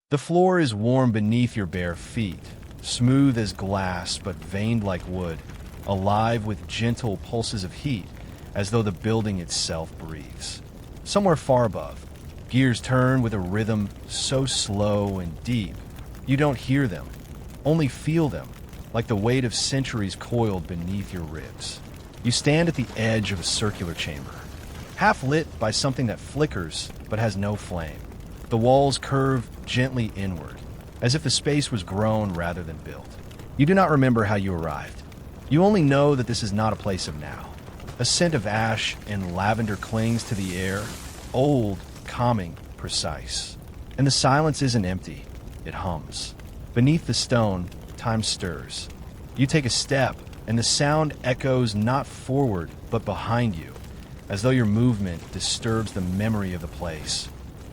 The floor is warm beneath your bare feet, smooth as glass but veined like wood, alive with gentle pulses of heat, as though the building itself breathes. Somewhere far above, gears turn with a rhythm so slow and deep, you don't hear them, only feel them, like the weight of centuries coiled beneath your ribs. You stand at the edge of a circular chamber, half lit by something that flickers but has no flame. The walls curve gently inward, as if the space was grown rather than built. You do not remember how you arrived. You only know that this is not a place of now. A scent of ash and lavender clings to the air, old, calming, precise. And the silence isn't empty, it hums. Beneath the stone, time stirs. You take a step, and the sound echoes not forward, but behind you, as though your movement disturbs the memory of the place,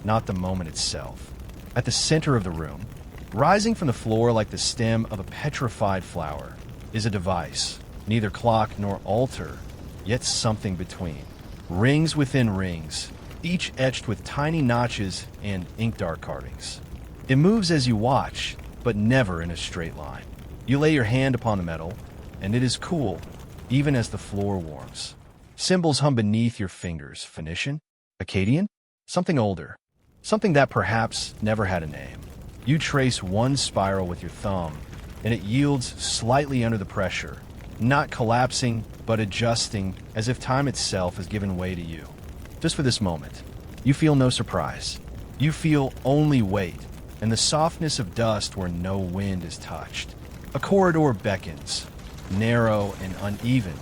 not the moment itself. At the center of the room, rising from the floor like the stem of a petrified flower, is a device, neither clock nor altar, yet something between. Rings within rings, each etched with tiny notches and ink dart carvings. It moves as you watch, but never in a straight line. You lay your hand upon the metal, and it is cool, even as the floor warms. Symbols hum beneath your fingers. Phoenician? Akkadian? Something older. Something that perhaps never had a name. You trace one spiral with your thumb, and it yields slightly under the pressure, not collapsing, but adjusting as if time itself has given way to you. Just for this moment, you feel no surprise. You feel only weight, and the softness of dust where no wind is touched. A corridor beckons, narrow and uneven,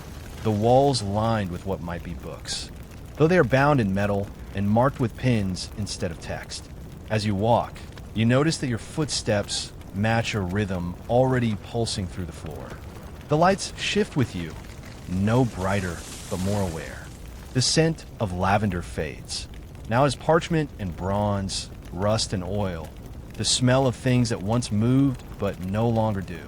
the walls lined with what might be books, though they are bound in metal and marked with pins instead of text. As you walk, you notice that your footsteps match a rhythm already pulsing through the floor. The lights shift with you, no brighter, but more aware. The scent of lavender fades, now as parchment and bronze, rust and oil, the smell of things that once moved but no longer do.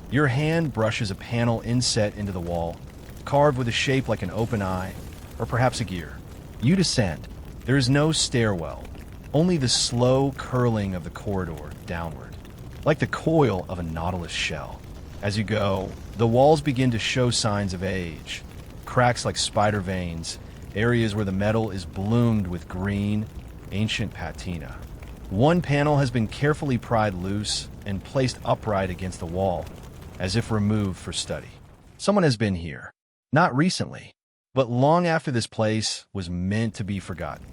Your hand brushes a panel inset into the wall, carved with a shape like an open eye, or perhaps a gear. You descend. There is no stairwell, only the slow curling of the corridor downward, like the coil of a nautilus shell. As you go, the walls begin to show signs of age, cracks like spider veins, areas where the metal is bloomed with green, ancient patina. One panel has been carefully pried loose and placed upright against the wall, as if removed for study. Someone has been here, not recently, but long after this place was meant to be forgotten.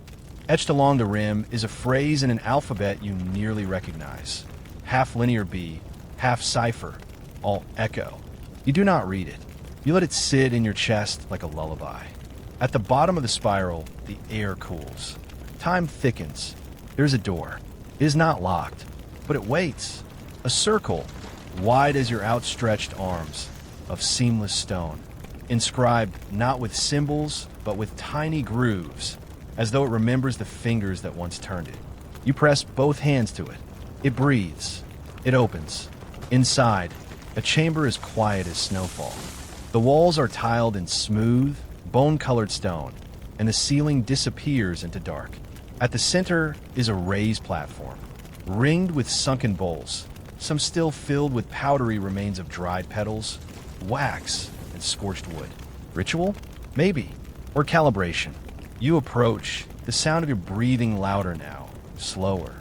Etched along the rim is a phrase in an alphabet you nearly recognize. Half linear B, half cipher, all echo. You do not read it. You let it sit in your chest like a lullaby. At the bottom of the spiral, the air cools. Time thickens. There's a door. It is not locked, but it waits. A circle, wide as your outstretched arms, of seamless stone, inscribed not with symbols, but with tiny grooves, as though it remembers the fingers that once turned it. You press both hands to it. It breathes. It opens. Inside, a chamber as quiet as snowfall. The walls are tiled in smooth, bone-colored stone, and the ceiling disappears into dark. At the center is a raised platform, ringed with sunken bowls, some still filled with powdery remains of dried petals, wax, and scorched wood. Ritual? Maybe. Or calibration. You approach, the sound of your breathing louder now, slower,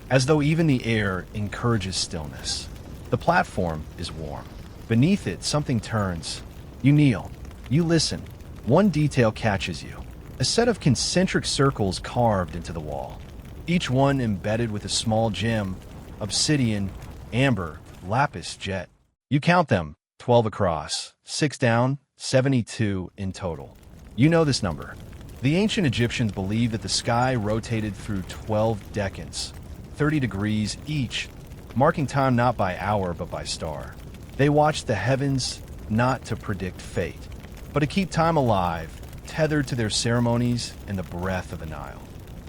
as though even the air encourages stillness. The platform is warm. Beneath it, something turns. You kneel. You listen. One detail catches you. A set of concentric circles carved into the wall, each one embedded with a small gem, obsidian, amber, lapis jet. You count them, 12 across, 6 down, 72 in total. You know this number. The ancient Egyptians believed that the sky rotated through 12 decans, 30 degrees each, marking time not by hour but by star. They watched the heavens not to predict fate, but to keep time alive, tethered to their ceremonies and the breath of the Nile.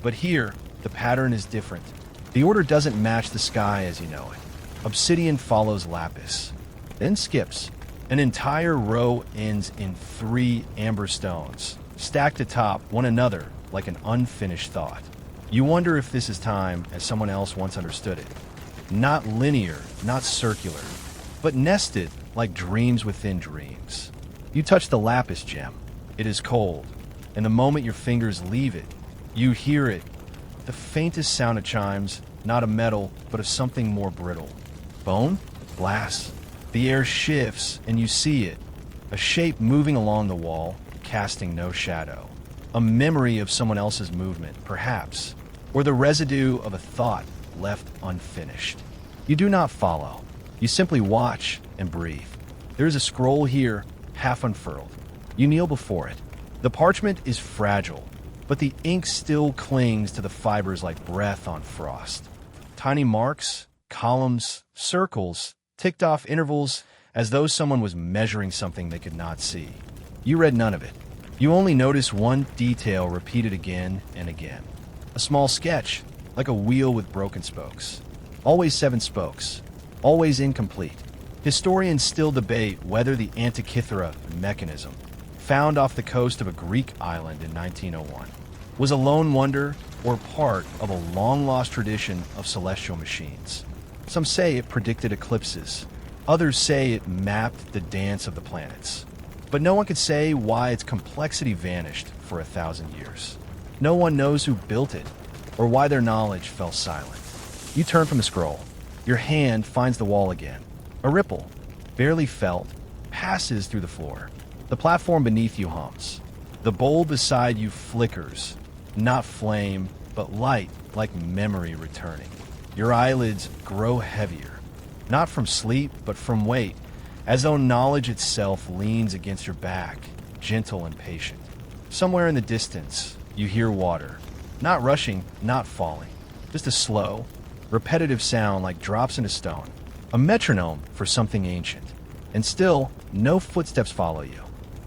But here, the pattern is different. The order doesn't match the sky as you know it. Obsidian follows lapis, then skips. An entire row ends in 3 amber stones, stacked atop one another like an unfinished thought. You wonder if this is time as someone else once understood it. Not linear, not circular, but nested like dreams within dreams. You touch the lapis gem. It is cold, and the moment your fingers leave it, you hear it. The faintest sound of chimes, not of metal, but of something more brittle. Bone? Glass. The air shifts, and you see it. A shape moving along the wall, casting no shadow. A memory of someone else's movement, perhaps, or the residue of a thought left unfinished. You do not follow. You simply watch and breathe. There is a scroll here, half unfurled. You kneel before it. The parchment is fragile, but the ink still clings to the fibers like breath on frost. Tiny marks, columns, circles, ticked off intervals as though someone was measuring something they could not see. You read none of it. You only notice one detail repeated again and again. A small sketch, like a wheel with broken spokes. Always 7 spokes. Always incomplete. Historians still debate whether the Antikythera mechanism, found off the coast of a Greek island in 1901, was a lone wonder or part of a long-lost tradition of celestial machines. Some say it predicted eclipses. Others say it mapped the dance of the planets. But no one could say why its complexity vanished for 1,000 years. No one knows who built it, or why their knowledge fell silent. You turn from the scroll. Your hand finds the wall again. A ripple, barely felt, passes through the floor. The platform beneath you hums. The bowl beside you flickers, not flame, but light, like memory returning. Your eyelids grow heavier, not from sleep, but from weight, as though knowledge itself leans against your back, gentle and patient. Somewhere in the distance, you hear water, not rushing, not falling, just a slow, repetitive sound like drops into stone, a metronome for something ancient. And still, no footsteps follow you.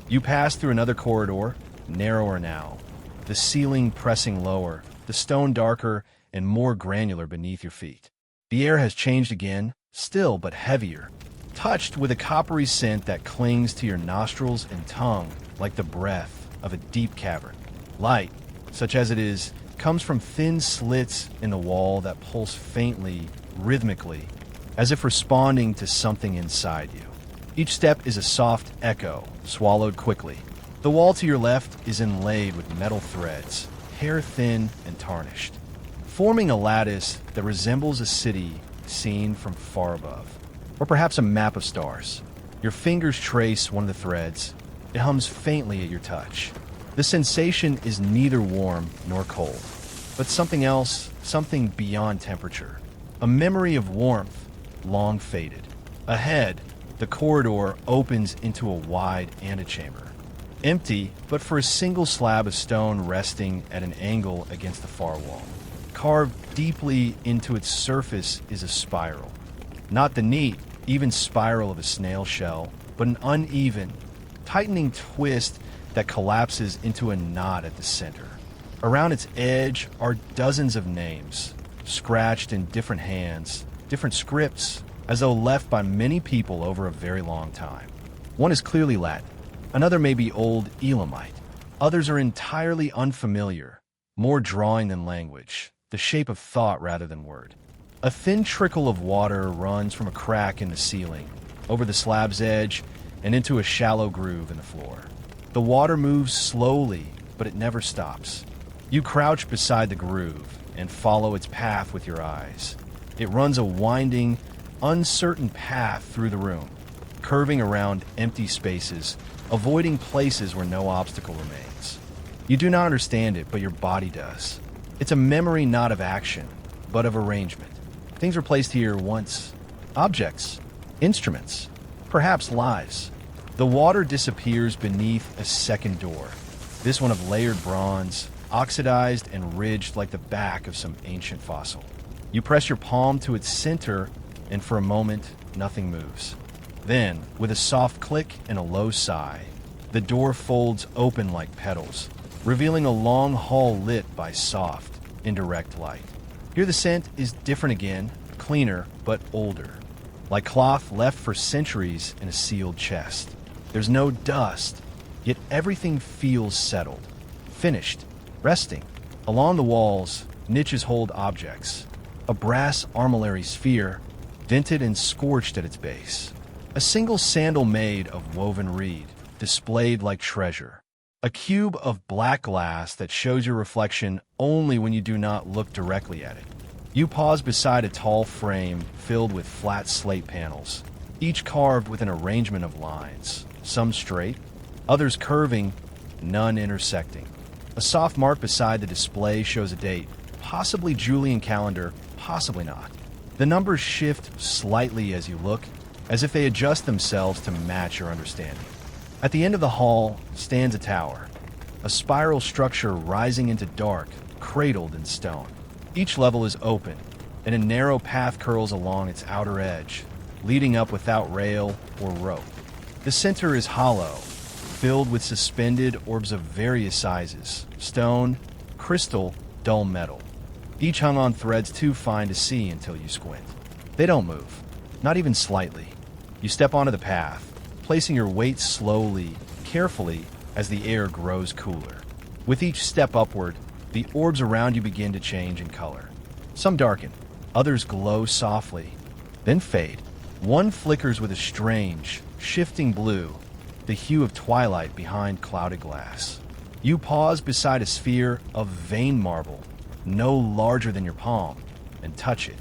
You pass through another corridor, narrower now, the ceiling pressing lower, the stone darker and more granular beneath your feet. The air has changed again, still but heavier, touched with a coppery scent that clings to your nostrils and tongue like the breath of a deep cavern. Light, such as it is, comes from thin slits in the wall that pulse faintly, rhythmically, as if responding to something inside you. Each step is a soft echo, swallowed quickly. The wall to your left is inlaid with metal threads, hair-thin and tarnished, forming a lattice that resembles a city seen from far above, or perhaps a map of stars. Your fingers trace one of the threads. It hums faintly at your touch. The sensation is neither warm nor cold, but something else, something beyond temperature. A memory of warmth, long faded. Ahead, the corridor opens into a wide antechamber. Empty, but for a single slab of stone resting at an angle against the far wall. Carved deeply into its surface is a spiral. Not the neat, even spiral of a snail shell, but an uneven, tightening twist that collapses into a knot at the center. Around its edge are dozens of names, scratched in different hands, different scripts, as though left by many people over a very long time. One is clearly Latin. Another may be Old Elamite. Others are entirely unfamiliar, more drawing than language, the shape of thought rather than word. A thin trickle of water runs from a crack in the ceiling, over the slab's edge, and into a shallow groove in the floor. The water moves slowly, but it never stops. You crouch beside the groove and follow its path with your eyes. It runs a winding, uncertain path through the room, curving around empty spaces, avoiding places where no obstacle remains. You do not understand it, but your body does. It's a memory not of action, but of arrangement. Things were placed here once. Objects, instruments, perhaps lives. The water disappears beneath a second door, this one of layered bronze, oxidized and ridged like the back of some ancient fossil. You press your palm to its center, and for a moment, nothing moves. Then, with a soft click and a low sigh, the door folds open like petals, revealing a long hall lit by soft, indirect light. Here the scent is different again, cleaner, but older, like cloth left for centuries in a sealed chest. There's no dust, yet everything feels settled, finished, resting. Along the walls, Niches hold objects. A brass armillary sphere, dented and scorched at its base. A single sandal made of woven reed, displayed like treasure. A cube of black glass that shows your reflection only when you do not look directly at it. You pause beside a tall frame filled with flat slate panels, each carved with an arrangement of lines, some straight, others curving, none intersecting. A soft mark beside the display shows a date, possibly Julian calendar, possibly not. The numbers shift slightly as you look, as if they adjust themselves to match your understanding. At the end of the hall stands a tower, a spiral structure rising into dark, cradled in stone. Each level is open, and a narrow path curls along its outer edge, leading up without rail or rope. The center is hollow, filled with suspended orbs of various sizes, stone, crystal, dull metal. Each hung on threads too fine to see until you squint. They don't move, not even slightly. You step onto the path, placing your weight slowly, carefully, as the air grows cooler. With each step upward, the orbs around you begin to change in color. Some darken, others glow softly, then fade. One flickers with a strange, shifting blue, the hue of twilight behind clouded glass. You pause beside a sphere of veined marble, no larger than your palm, and touch it.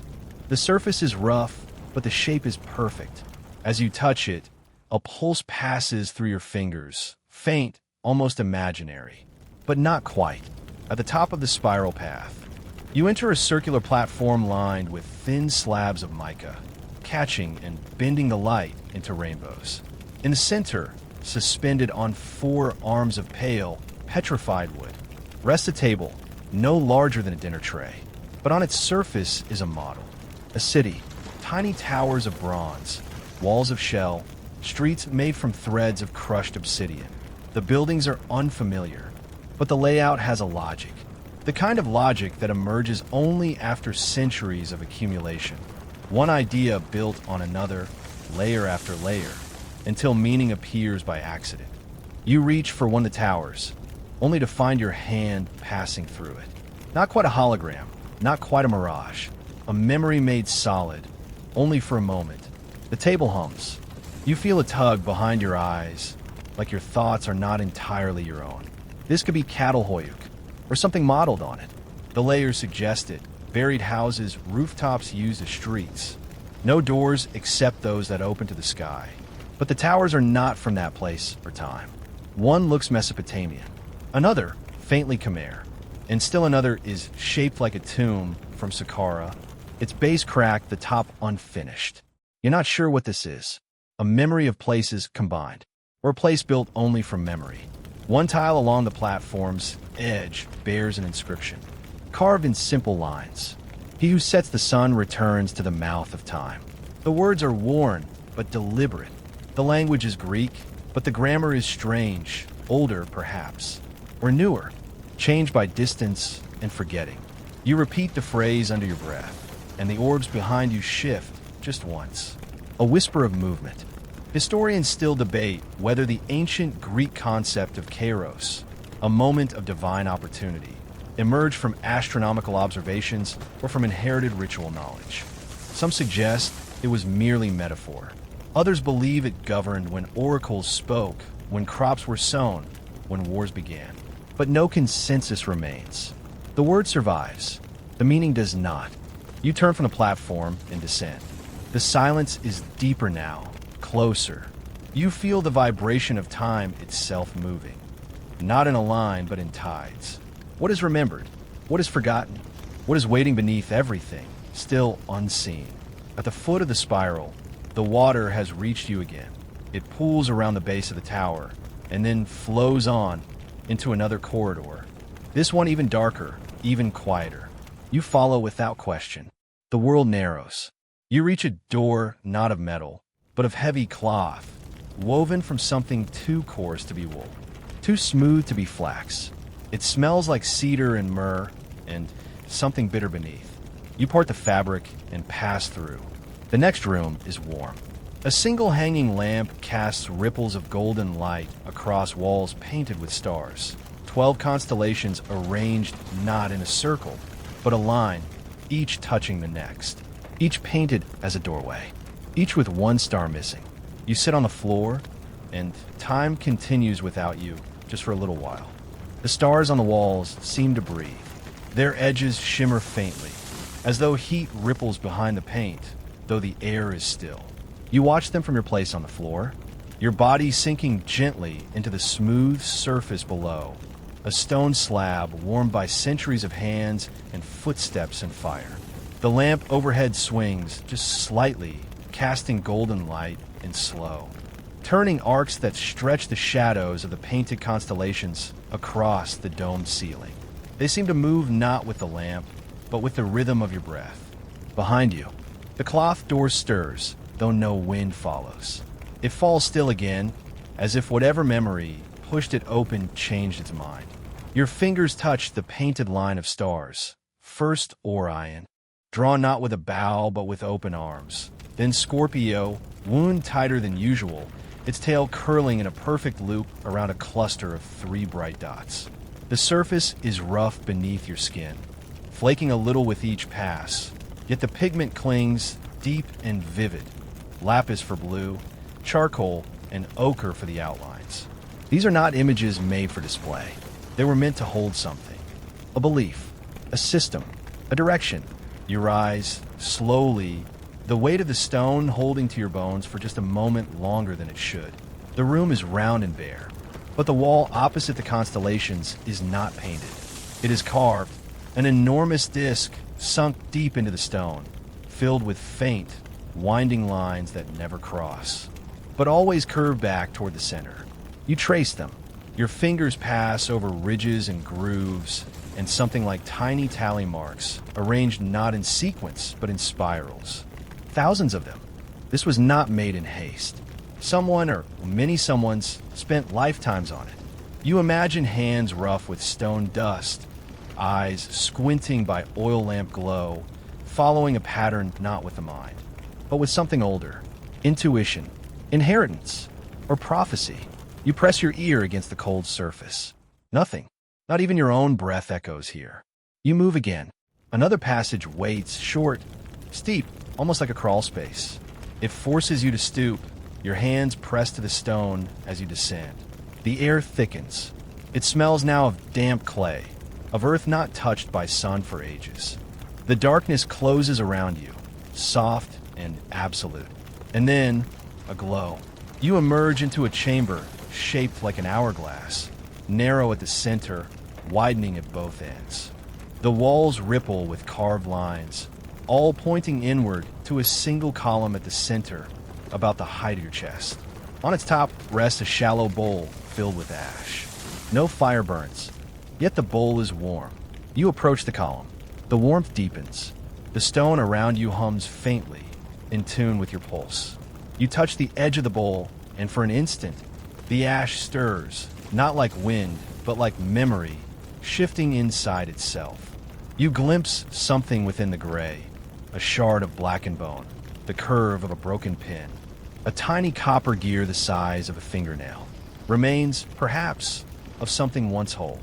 The surface is rough, but the shape is perfect. As you touch it, a pulse passes through your fingers, faint, almost imaginary, but not quite. At the top of the spiral path, you enter a circular platform lined with thin slabs of mica, catching and bending the light into rainbows. In the center, suspended on 4 arms of pale, petrified wood, rests a table no larger than a dinner tray, but on its surface is a model. A city, tiny towers of bronze, walls of shell, streets made from threads of crushed obsidian. The buildings are unfamiliar, but the layout has a logic. The kind of logic that emerges only after centuries of accumulation. One idea built on another, layer after layer, until meaning appears by accident. You reach for one of the towers, only to find your hand passing through it. Not quite a hologram, not quite a mirage. A memory made solid, only for a moment. The table hums. You feel a tug behind your eyes, like your thoughts are not entirely your own. This could be Catalhoyuk, or something modeled on it. The layers suggest it. Buried houses, rooftops used as streets. No doors except those that open to the sky. But the towers are not from that place or time. One looks Mesopotamian, another faintly Khmer, and still another is shaped like a tomb from Saqqara, its base cracked, the top unfinished. You're not sure what this is. A memory of places combined, or a place built only from memory. One tile along the platform's edge bears an inscription, carved in simple lines. He who sets the sun returns to the mouth of time. The words are worn, but deliberate. The language is Greek, but the grammar is strange, older perhaps, or newer, changed by distance and forgetting. You repeat the phrase under your breath, and the orbs behind you shift just once. A whisper of movement. Historians still debate whether the ancient Greek concept of kairos, a moment of divine opportunity, emerged from astronomical observations or from inherited ritual knowledge. Some suggest it was merely metaphor. Others believe it governed when oracles spoke, when crops were sown, when wars began. But no consensus remains. The word survives. The meaning does not. You turn from the platform and descend. The silence is deeper now, closer. You feel the vibration of time itself moving. Not in a line, but in tides. What is remembered? What is forgotten? What is waiting beneath everything, still unseen? At the foot of the spiral, the water has reached you again. It pools around the base of the tower, and then flows on into another corridor. This one even darker, even quieter. You follow without question. The world narrows. You reach a door not of metal, but of heavy cloth, woven from something too coarse to be wool, too smooth to be flax. It smells like cedar and myrrh, and something bitter beneath. You part the fabric and pass through. The next room is warm. A single hanging lamp casts ripples of golden light across walls painted with stars. 12 constellations arranged not in a circle, but a line, each touching the next, each painted as a doorway, each with one star missing. You sit on the floor, and time continues without you, just for a little while. The stars on the walls seem to breathe. Their edges shimmer faintly, as though heat ripples behind the paint, though the air is still. You watch them from your place on the floor, your body sinking gently into the smooth surface below, a stone slab warmed by centuries of hands and footsteps and fire. The lamp overhead swings just slightly, casting golden light and slow, turning arcs that stretch the shadows of the painted constellations across the domed ceiling. They seem to move not with the lamp, but with the rhythm of your breath. Behind you, the cloth door stirs, though no wind follows. It falls still again, as if whatever memory pushed it open changed its mind. Your fingers touch the painted line of stars. First Orion, drawn not with a bow but with open arms. Then Scorpio, wound tighter than usual, its tail curling in a perfect loop around a cluster of 3 bright dots. The surface is rough beneath your skin, flaking a little with each pass, yet the pigment clings deep and vivid. Lapis for blue, charcoal, and ochre for the outlines. These are not images made for display. They were meant to hold something. A belief, a system, a direction. You rise, slowly, the weight of the stone holding to your bones for just a moment longer than it should. The room is round and bare, but the wall opposite the constellations is not painted. It is carved, an enormous disc sunk deep into the stone, filled with faint, winding lines that never cross, but always curve back toward the center. You trace them. Your fingers pass over ridges and grooves, and something like tiny tally marks, arranged not in sequence, but in spirals. Thousands of them. This was not made in haste. Someone, or many someones, spent lifetimes on it. You imagine hands rough with stone dust, eyes squinting by oil lamp glow, following a pattern not with the mind, but with something older. Intuition, inheritance, or prophecy. You press your ear against the cold surface. Nothing. Not even your own breath echoes here. You move again. Another passage waits, short, steep, almost like a crawl space. It forces you to stoop, your hands pressed to the stone as you descend. The air thickens. It smells now of damp clay, of earth not touched by sun for ages. The darkness closes around you, soft and absolute. And then, a glow. You emerge into a chamber shaped like an hourglass, narrow at the center, widening at both ends. The walls ripple with carved lines, all pointing inward to a single column at the center, about the height of your chest. On its top rests a shallow bowl filled with ash. No fire burns, yet the bowl is warm. You approach the column. The warmth deepens. The stone around you hums faintly, in tune with your pulse. You touch the edge of the bowl, and for an instant, the ash stirs, not like wind, but like memory, shifting inside itself. You glimpse something within the gray, a shard of blackened bone, the curve of a broken pin, a tiny copper gear the size of a fingernail. Remains, perhaps, of something once whole.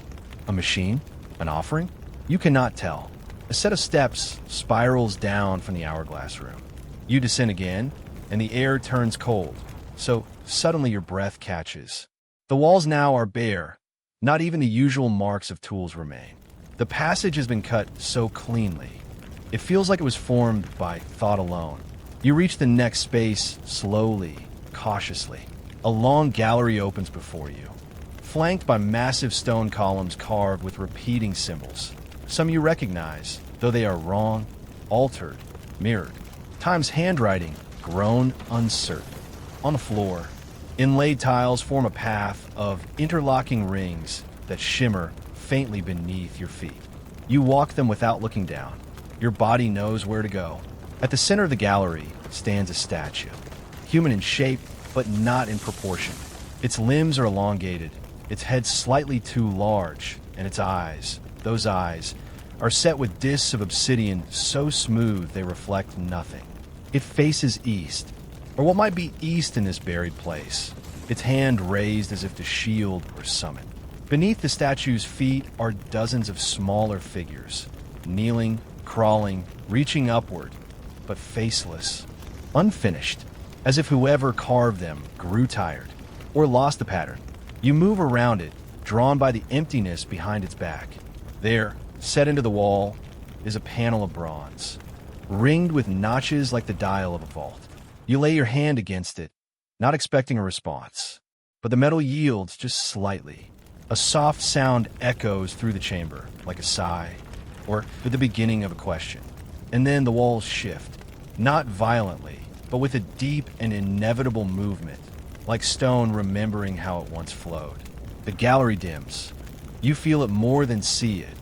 A machine? An offering? You cannot tell. A set of steps spirals down from the hourglass room. You descend again, and the air turns cold, so suddenly your breath catches. The walls now are bare. Not even the usual marks of tools remain. The passage has been cut so cleanly. It feels like it was formed by thought alone. You reach the next space slowly, cautiously. A long gallery opens before you, flanked by massive stone columns carved with repeating symbols. Some you recognize, though they are wrong, altered, mirrored. Time's handwriting, grown uncertain. On the floor, inlaid tiles form a path of interlocking rings that shimmer faintly beneath your feet. You walk them without looking down. Your body knows where to go. At the center of the gallery stands a statue, human in shape, but not in proportion. Its limbs are elongated, its head slightly too large, and its eyes, those eyes, are set with discs of obsidian so smooth they reflect nothing. It faces east, or what might be east in this buried place, its hand raised as if to shield or summon. Beneath the statue's feet are dozens of smaller figures, kneeling, crawling, reaching upward, but faceless, unfinished, as if whoever carved them grew tired or lost the pattern. You move around it, drawn by the emptiness behind its back. There, set into the wall, is a panel of bronze, ringed with notches like the dial of a vault. You lay your hand against it, not expecting a response, but the metal yields just slightly. A soft sound echoes through the chamber, like a sigh, or the beginning of a question. And then the walls shift, not violently, but with a deep and inevitable movement, like stone remembering how it once flowed. The gallery dims. You feel it more than see it.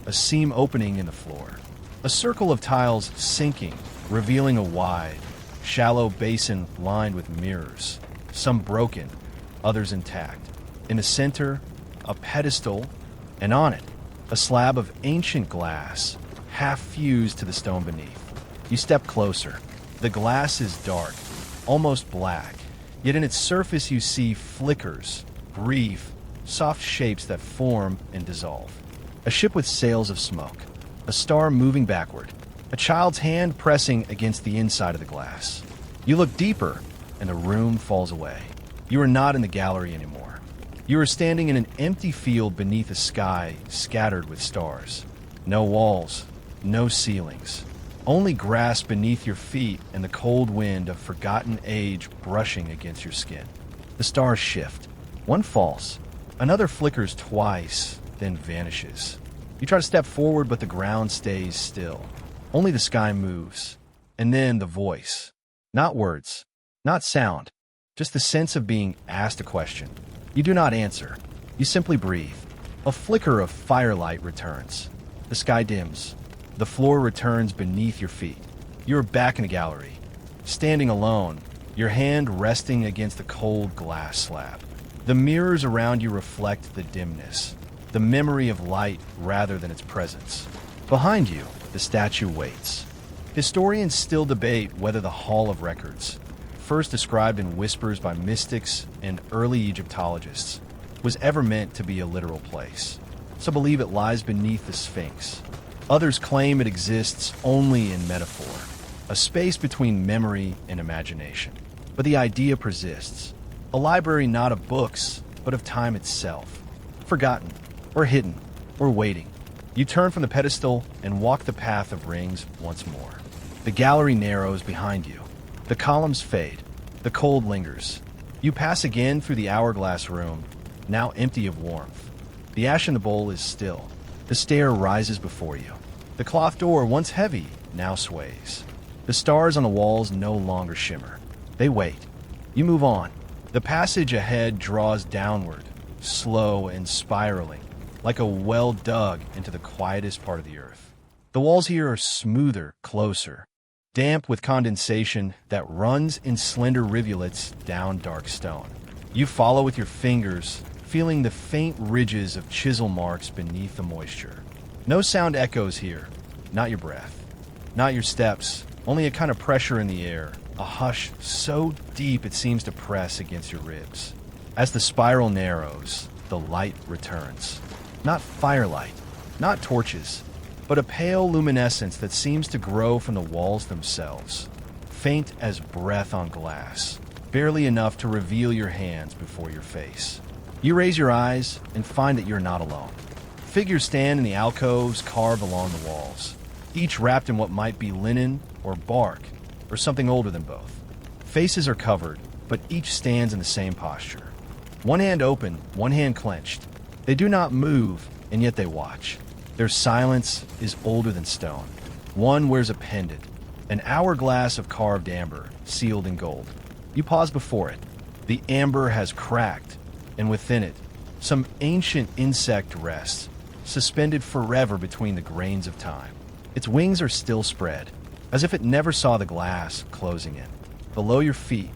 A seam opening in the floor. A circle of tiles sinking, revealing a wide, shallow basin lined with mirrors, some broken, others intact. In the center, a pedestal, and on it, a slab of ancient glass, half fused to the stone beneath. You step closer. The glass is dark, almost black, yet in its surface you see flickers, brief, soft shapes that form and dissolve. A ship with sails of smoke, a star moving backward, a child's hand pressing against the inside of the glass. You look deeper, and the room falls away. You are not in the gallery anymore. You are standing in an empty field beneath a sky scattered with stars. No walls, no ceilings. Only grass beneath your feet and the cold wind of forgotten age brushing against your skin. The stars shift. One falls. Another flickers twice, then vanishes. You try to step forward, but the ground stays still. Only the sky moves. And then the voice. Not words, not sound, just the sense of being asked a question. You do not answer. You simply breathe. A flicker of firelight returns. The sky dims. The floor returns beneath your feet. You are back in the gallery, standing alone, your hand resting against the cold glass slab. The mirrors around you reflect the dimness, the memory of light rather than its presence. Behind you, the statue waits. Historians still debate whether the Hall of Records, first described in whispers by mystics and early Egyptologists, was ever meant to be a literal place. Some believe it lies beneath the Sphinx. Others claim it exists only in metaphor, a space between memory and imagination. But the idea persists. A library not of books, but of time itself. Forgotten, or hidden, or waiting. You turn from the pedestal and walk the path of rings once more. The gallery narrows behind you. The columns fade. The cold lingers. You pass again through the hourglass room, now empty of warmth. The ash in the bowl is still. The stair rises before you. The cloth door, once heavy, now sways. The stars on the walls no longer shimmer. They wait. You move on. The passage ahead draws downward, slow and spiraling, like a well dug into the quietest part of the earth. The walls here are smoother, closer, damp with condensation that runs in slender rivulets down dark stone. You follow with your fingers, feeling the faint ridges of chisel marks beneath the moisture. No sound echoes here, not your breath, not your steps, only a kind of pressure in the air, a hush so deep it seems to press against your ribs. As the spiral narrows, the light returns. Not firelight, not torches, but a pale luminescence that seems to grow from the walls themselves, faint as breath on glass, barely enough to reveal your hands before your face. You raise your eyes and find that you're not alone. Figures stand in the alcoves carved along the walls, each wrapped in what might be linen or bark, or something older than both. Faces are covered, but each stands in the same posture. One hand open, one hand clenched. They do not move, and yet they watch. Their silence is older than stone. One wears a pendant, an hourglass of carved amber, sealed in gold. You pause before it. The amber has cracked, and within it, some ancient insect rests, suspended forever between the grains of time. Its wings are still spread, as if it never saw the glass closing in. Below your feet,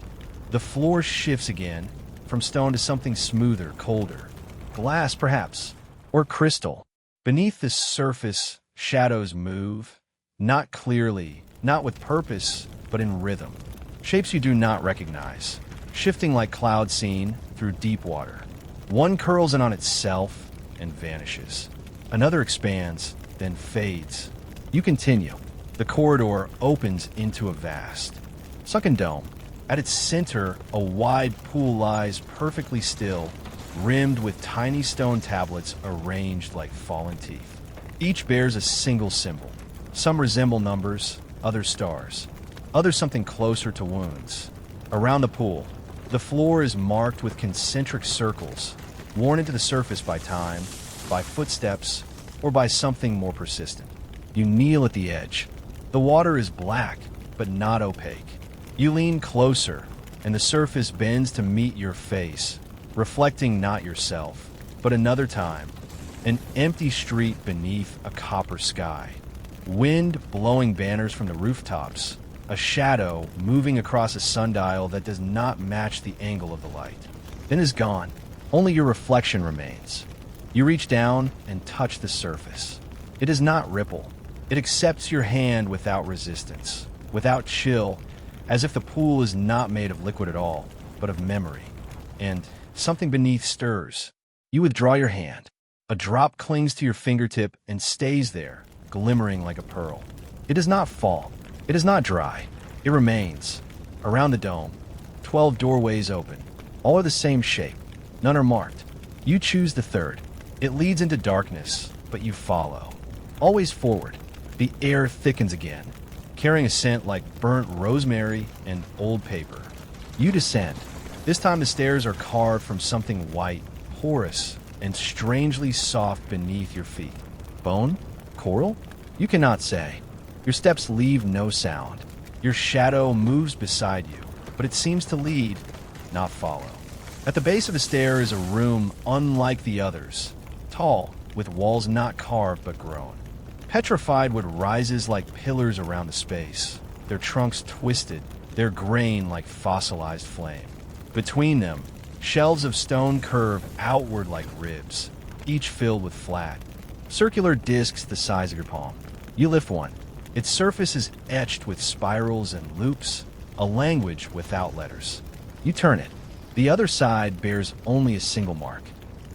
the floor shifts again, from stone to something smoother, colder. Glass, perhaps, or crystal. Beneath the surface, shadows move, not clearly, not with purpose, but in rhythm. Shapes you do not recognize, shifting like clouds seen through deep water. One curls in on itself and vanishes. Another expands, then fades, You continue. The corridor opens into a vast, sunken dome. At its center, a wide pool lies perfectly still, rimmed with tiny stone tablets arranged like fallen teeth. Each bears a single symbol. Some resemble numbers, others stars, others something closer to wounds. Around the pool, the floor is marked with concentric circles, worn into the surface by time, by footsteps, or by something more persistent. You kneel at the edge. The water is black, but not opaque. You lean closer, and the surface bends to meet your face, reflecting not yourself, but another time, an empty street beneath a copper sky. Wind blowing banners from the rooftops, a shadow moving across a sundial that does not match the angle of the light. Then is gone. Only your reflection remains. You reach down and touch the surface. It does not ripple. It accepts your hand without resistance, without chill, as if the pool is not made of liquid at all, but of memory. And something beneath stirs. You withdraw your hand. A drop clings to your fingertip and stays there, glimmering like a pearl. It does not fall. It is not dry. It remains. Around the dome, 12 doorways open. All are the same shape. None are marked. You choose the third. It leads into darkness, but you follow. Always forward. The air thickens again, carrying a scent like burnt rosemary and old paper. You descend. This time the stairs are carved from something white, porous, and strangely soft beneath your feet. Bone? Coral? You cannot say. Your steps leave no sound. Your shadow moves beside you, but it seems to lead, not follow. At the base of the stair is a room unlike the others, tall, with walls not carved but grown. Petrified wood rises like pillars around the space, their trunks twisted, their grain like fossilized flame. Between them, shelves of stone curve outward like ribs, each filled with flat, circular discs the size of your palm. You lift one. Its surface is etched with spirals and loops, a language without letters. You turn it. The other side bears only a single mark,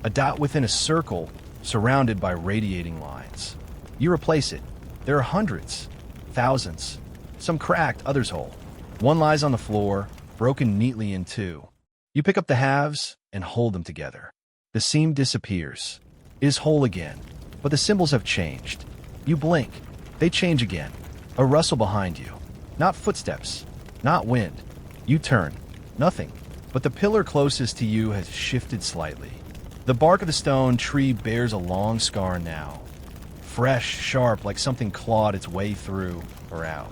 a dot within a circle surrounded by radiating lines. You replace it. There are hundreds, thousands, some cracked, others whole. One lies on the floor, broken neatly in two. You pick up the halves and hold them together. The seam disappears. It is whole again, but the symbols have changed. You blink. They change again. A rustle behind you. Not footsteps. Not wind. You turn. Nothing. But the pillar closest to you has shifted slightly. The bark of the stone tree bears a long scar now. Fresh, sharp, like something clawed its way through or out.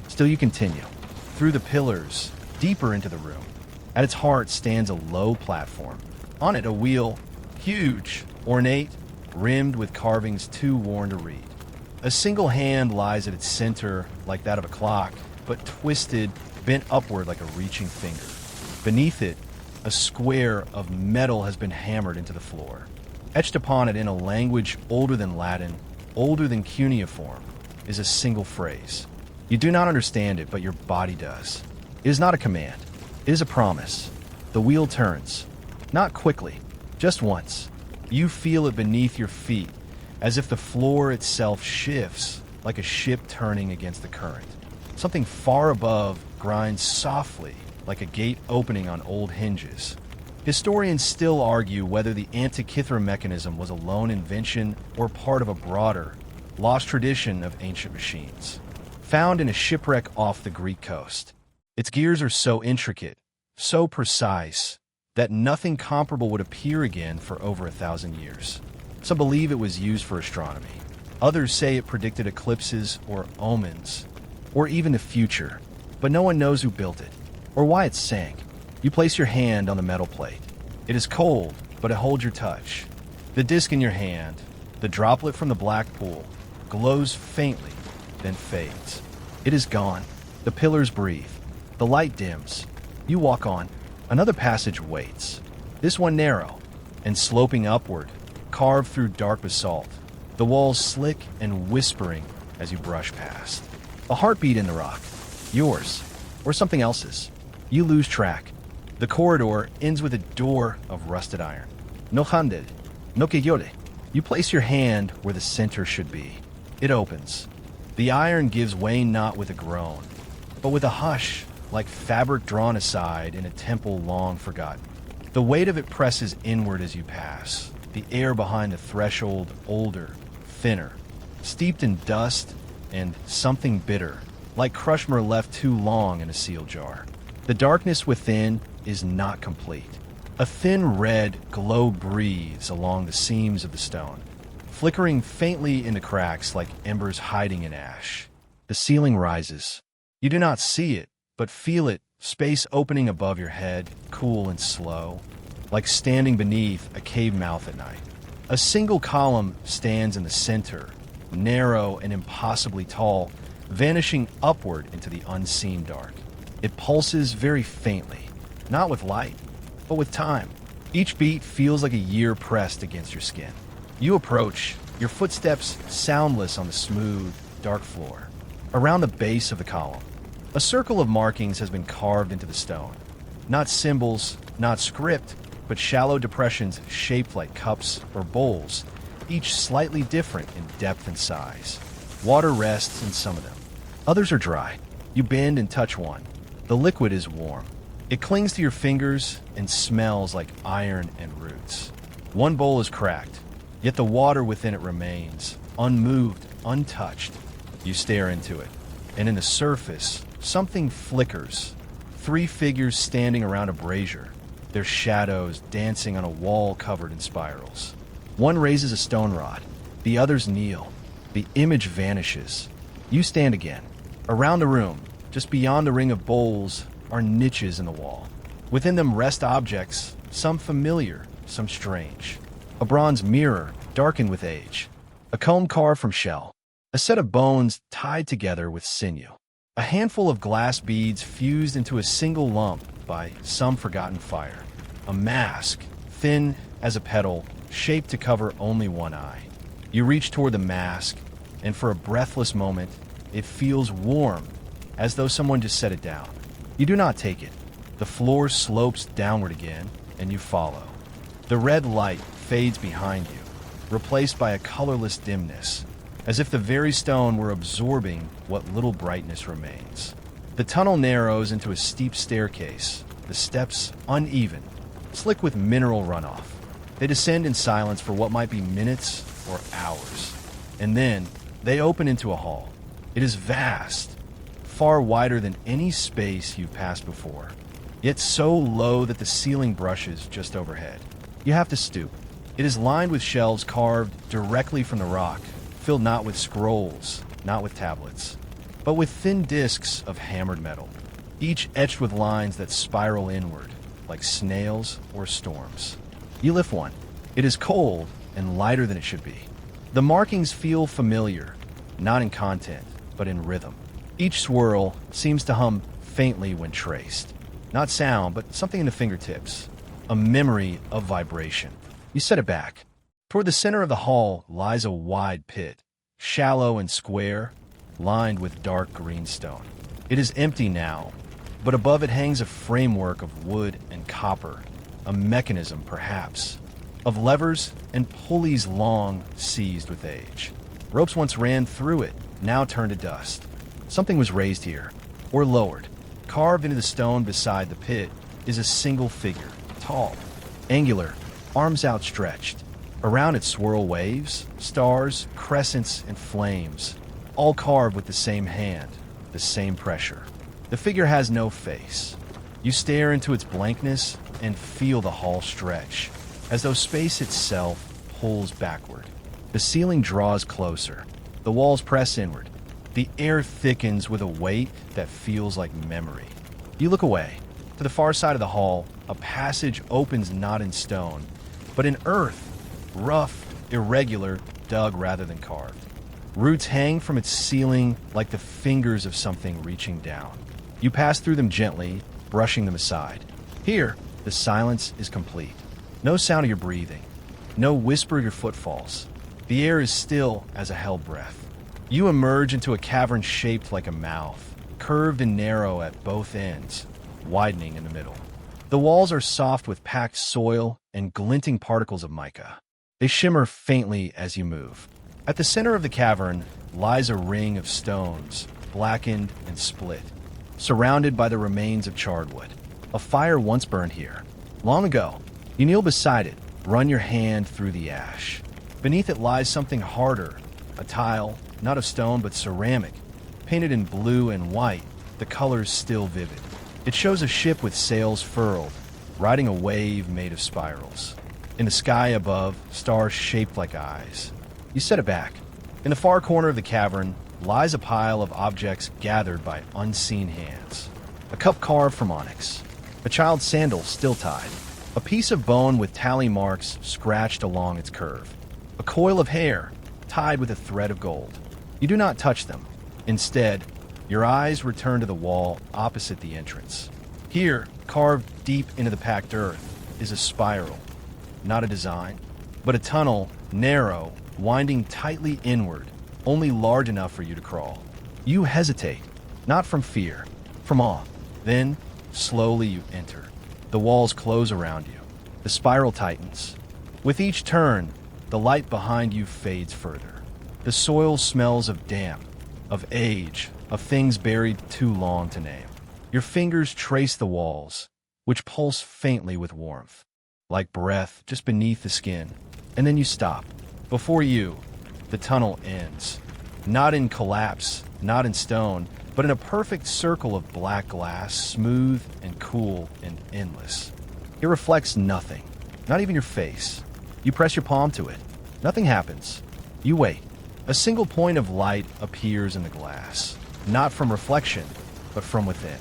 Still you continue. Through the pillars, deeper into the room. At its heart stands a low platform. On it a wheel, huge, ornate, rimmed with carvings too worn to read. A single hand lies at its center like that of a clock, but twisted, bent upward like a reaching finger. Beneath it, a square of metal has been hammered into the floor. Etched upon it in a language older than Latin, older than cuneiform, is a single phrase. You do not understand it, but your body does. It is not a command. It is a promise. The wheel turns. Not quickly, just once. You feel it beneath your feet, as if the floor itself shifts like a ship turning against the current. Something far above grinds softly like a gate opening on old hinges. Historians still argue whether the Antikythera mechanism was a lone invention or part of a broader, lost tradition of ancient machines. Found in a shipwreck off the Greek coast. Its gears are so intricate, so precise, that nothing comparable would appear again for over 1,000 years. Some believe it was used for astronomy. Others say it predicted eclipses or omens, or even the future, but no one knows who built it, or why it sank. You place your hand on the metal plate. It is cold, but it holds your touch. The disc in your hand, the droplet from the black pool, glows faintly, then fades. It is gone. The pillars breathe. The light dims. You walk on. Another passage waits. This one narrow, and sloping upward, carved through dark basalt. The walls slick and whispering as you brush past. A heartbeat in the rock. Yours, or something else's. You lose track. The corridor ends with a door of rusted iron. No handed, no que llore. You place your hand where the center should be. It opens. The iron gives way not with a groan, but with a hush, like fabric drawn aside in a temple long forgotten. The weight of it presses inward as you pass, the air behind the threshold older, thinner, steeped in dust and something bitter, like crushmer left too long in a sealed jar. The darkness within is not complete. A thin red glow breathes along the seams of the stone, flickering faintly into cracks like embers hiding in ash. The ceiling rises. You do not see it, but feel it, space opening above your head, cool and slow, like standing beneath a cave mouth at night. A single column stands in the center, narrow and impossibly tall, vanishing upward into the unseen dark. It pulses very faintly, not with light, but with time. Each beat feels like a year pressed against your skin. You approach, your footsteps soundless on the smooth, dark floor. Around the base of the column, a circle of markings has been carved into the stone. Not symbols, not script, but shallow depressions shaped like cups or bowls, each slightly different in depth and size. Water rests in some of them. Others are dry. You bend and touch one. The liquid is warm. It clings to your fingers and smells like iron and roots. One bowl is cracked, yet the water within it remains, unmoved, untouched. You stare into it, and in the surface, something flickers. 3 figures standing around a brazier, their shadows dancing on a wall covered in spirals. One raises a stone rod, the others kneel. The image vanishes. You stand again. Around the room, just beyond the ring of bowls, are niches in the wall. Within them rest objects, some familiar, some strange. A bronze mirror, darkened with age. A comb carved from shell. A set of bones tied together with sinew. A handful of glass beads fused into a single lump by some forgotten fire. A mask, thin as a petal, shaped to cover only one eye. You reach toward the mask, and for a breathless moment, it feels warm, as though someone just set it down. You do not take it. The floor slopes downward again, and you follow. The red light fades behind you, replaced by a colorless dimness, as if the very stone were absorbing what little brightness remains. The tunnel narrows into a steep staircase, the steps uneven, slick with mineral runoff. They descend in silence for what might be minutes or hours, and then they open into a hall. It is vast, far wider than any space you've passed before, yet so low that the ceiling brushes just overhead. You have to stoop. It is lined with shelves carved directly from the rock, filled not with scrolls, not with tablets, but with thin discs of hammered metal, each etched with lines that spiral inward, like snails or storms. You lift one. It is cold and lighter than it should be. The markings feel familiar, not in content, but in rhythm. Each swirl seems to hum faintly when traced. Not sound, but something in the fingertips. A memory of vibration. You set it back. Toward the center of the hall lies a wide pit, shallow and square, lined with dark green stone. It is empty now, but above it hangs a framework of wood and copper, a mechanism, perhaps, of levers and pulleys long seized with age. Ropes once ran through it, now turned to dust. Something was raised here, or lowered. Carved into the stone beside the pit is a single figure, tall, angular, arms outstretched. Around it swirl waves, stars, crescents, and flames, all carved with the same hand, the same pressure. The figure has no face. You stare into its blankness and feel the hall stretch, as though space itself pulls backward. The ceiling draws closer. The walls press inward. The air thickens with a weight that feels like memory. You look away. To the far side of the hall, a passage opens not in stone, but in earth, rough, irregular, dug rather than carved. Roots hang from its ceiling like the fingers of something reaching down. You pass through them gently, brushing them aside. Here, the silence is complete. No sound of your breathing. No whisper of your footfalls. The air is still as a held breath. You emerge into a cavern shaped like a mouth, curved and narrow at both ends, widening in the middle. The walls are soft with packed soil and glinting particles of mica. They shimmer faintly as you move. At the center of the cavern lies a ring of stones, blackened and split, surrounded by the remains of charred wood. A fire once burned here. Long ago, you kneel beside it, run your hand through the ash. Beneath it lies something harder, a tile, not of stone but ceramic, painted in blue and white, the colors still vivid. It shows a ship with sails furled, riding a wave made of spirals. In the sky above, stars shaped like eyes. You set it back. In the far corner of the cavern lies a pile of objects gathered by unseen hands. A cup carved from onyx, a child's sandal still tied, a piece of bone with tally marks scratched along its curve, a coil of hair tied with a thread of gold. You do not touch them. Instead, your eyes return to the wall opposite the entrance. Here, carved deep into the packed earth, is a spiral. Not a design, but a tunnel, narrow, winding tightly inward, only large enough for you to crawl. You hesitate, not from fear, from awe. Then, slowly you enter. The walls close around you. The spiral tightens. With each turn, the light behind you fades further. The soil smells of damp, of age, of things buried too long to name. Your fingers trace the walls, which pulse faintly with warmth, like breath just beneath the skin. And then you stop. Before you, the tunnel ends. Not in collapse, not in stone, but in a perfect circle of black glass, smooth and cool and endless. It reflects nothing, not even your face. You press your palm to it. Nothing happens. You wait. A single point of light appears in the glass, not from reflection, but from within.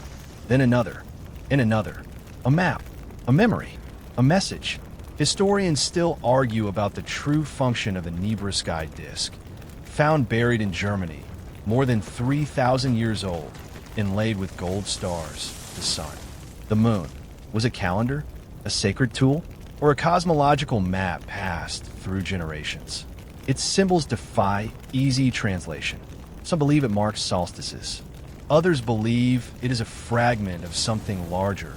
Then another, and another. A map, a memory, a message. Historians still argue about the true function of the Nebra sky disk, found buried in Germany, more than 3,000 years old, inlaid with gold stars, the sun. The moon. Was a calendar, a sacred tool, or a cosmological map passed through generations? Its symbols defy easy translation. Some believe it marks solstices. Others believe it is a fragment of something larger,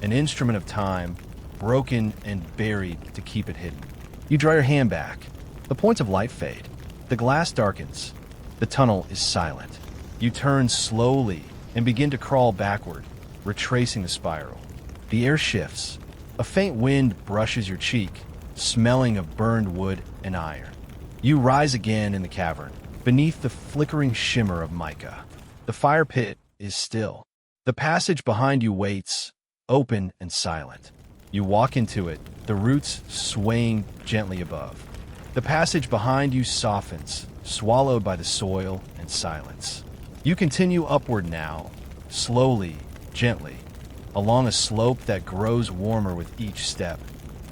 an instrument of time, broken and buried to keep it hidden. You draw your hand back. The points of light fade. The glass darkens. The tunnel is silent. You turn slowly and begin to crawl backward, retracing the spiral. The air shifts. A faint wind brushes your cheek, smelling of burned wood and iron. You rise again in the cavern, beneath the flickering shimmer of mica. The fire pit is still. The passage behind you waits, open and silent. You walk into it, the roots swaying gently above. The passage behind you softens, swallowed by the soil and silence. You continue upward now, slowly, gently, along a slope that grows warmer with each step,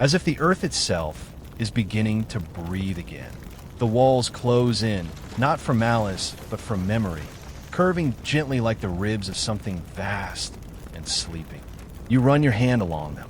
as if the earth itself is beginning to breathe again. The walls close in, not from malice, but from memory, curving gently like the ribs of something vast and sleeping. You run your hand along them.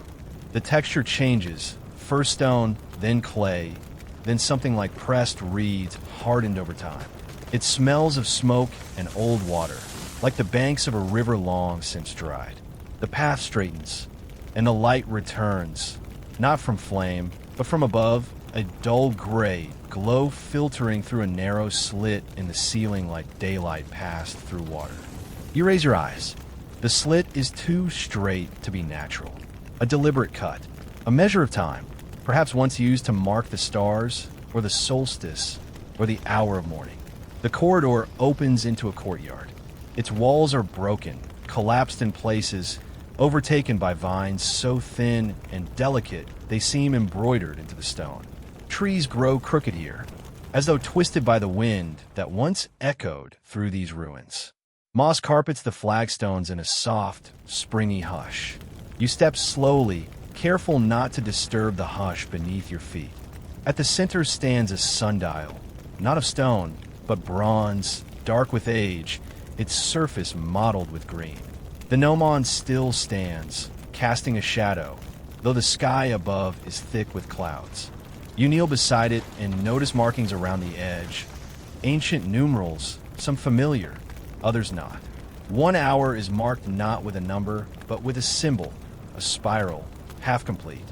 The texture changes, first stone, then clay, then something like pressed reeds hardened over time. It smells of smoke and old water, like the banks of a river long since dried. The path straightens, and the light returns, not from flame, but from above, a dull gray glow filtering through a narrow slit in the ceiling like daylight passed through water. You raise your eyes. The slit is too straight to be natural. A deliberate cut, a measure of time, perhaps once used to mark the stars, or the solstice, or the hour of morning. The corridor opens into a courtyard. Its walls are broken, collapsed in places, overtaken by vines so thin and delicate they seem embroidered into the stone. Trees grow crooked here, as though twisted by the wind that once echoed through these ruins. Moss carpets the flagstones in a soft, springy hush. You step slowly, careful not to disturb the hush beneath your feet. At the center stands a sundial, not of stone, but bronze, dark with age, its surface mottled with green. The gnomon still stands, casting a shadow, though the sky above is thick with clouds. You kneel beside it and notice markings around the edge. Ancient numerals, some familiar, others not. 1 hour is marked not with a number, but with a symbol, a spiral, half complete.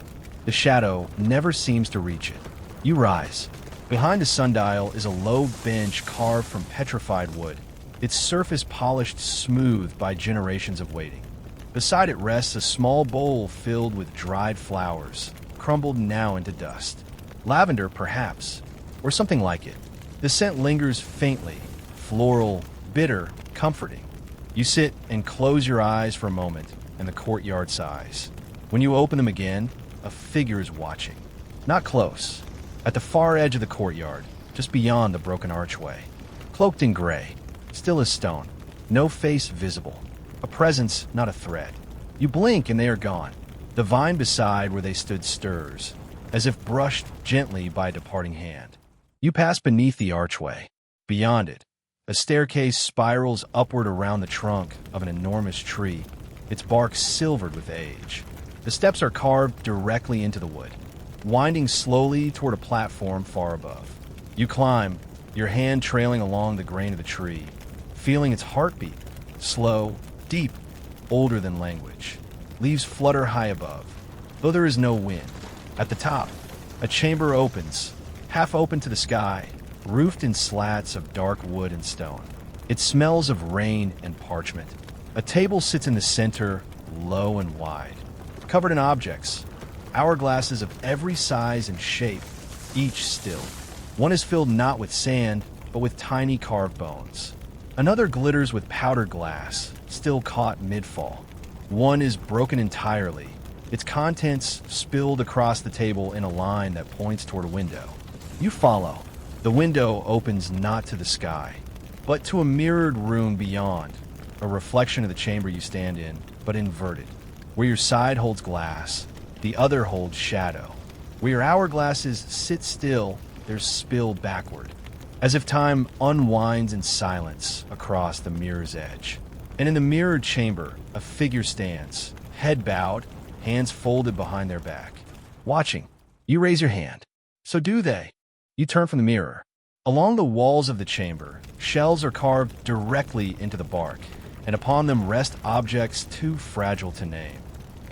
The shadow never seems to reach it. You rise. Behind the sundial is a low bench carved from petrified wood, its surface polished smooth by generations of waiting. Beside it rests a small bowl filled with dried flowers, crumbled now into dust. Lavender, perhaps, or something like it. The scent lingers faintly, floral, bitter, comforting. You sit and close your eyes for a moment, and the courtyard sighs. When you open them again, a figure is watching. Not close. At the far edge of the courtyard, just beyond the broken archway. Cloaked in gray, still as stone. No face visible. A presence, not a threat. You blink and they are gone. The vine beside where they stood stirs, as if brushed gently by a departing hand. You pass beneath the archway. Beyond it, a staircase spirals upward around the trunk of an enormous tree, its bark silvered with age. The steps are carved directly into the wood, winding slowly toward a platform far above. You climb, your hand trailing along the grain of the tree, feeling its heartbeat, slow, deep, older than language. Leaves flutter high above, though there is no wind. At the top, a chamber opens, half open to the sky, roofed in slats of dark wood and stone. It smells of rain and parchment. A table sits in the center, low and wide, covered in objects, hourglasses of every size and shape, each still. One is filled not with sand, but with tiny carved bones. Another glitters with powdered glass, still caught mid-fall. One is broken entirely, its contents spilled across the table in a line that points toward a window. You follow. The window opens not to the sky, but to a mirrored room beyond, a reflection of the chamber you stand in, but inverted. Where your side holds glass, the other holds shadow. Where your hourglasses sit still, they're spilled backward, as if time unwinds in silence across the mirror's edge. And in the mirrored chamber, a figure stands, head bowed, hands folded behind their back. Watching. You raise your hand. So do they. You turn from the mirror. Along the walls of the chamber, shells are carved directly into the bark, and upon them rest objects too fragile to name.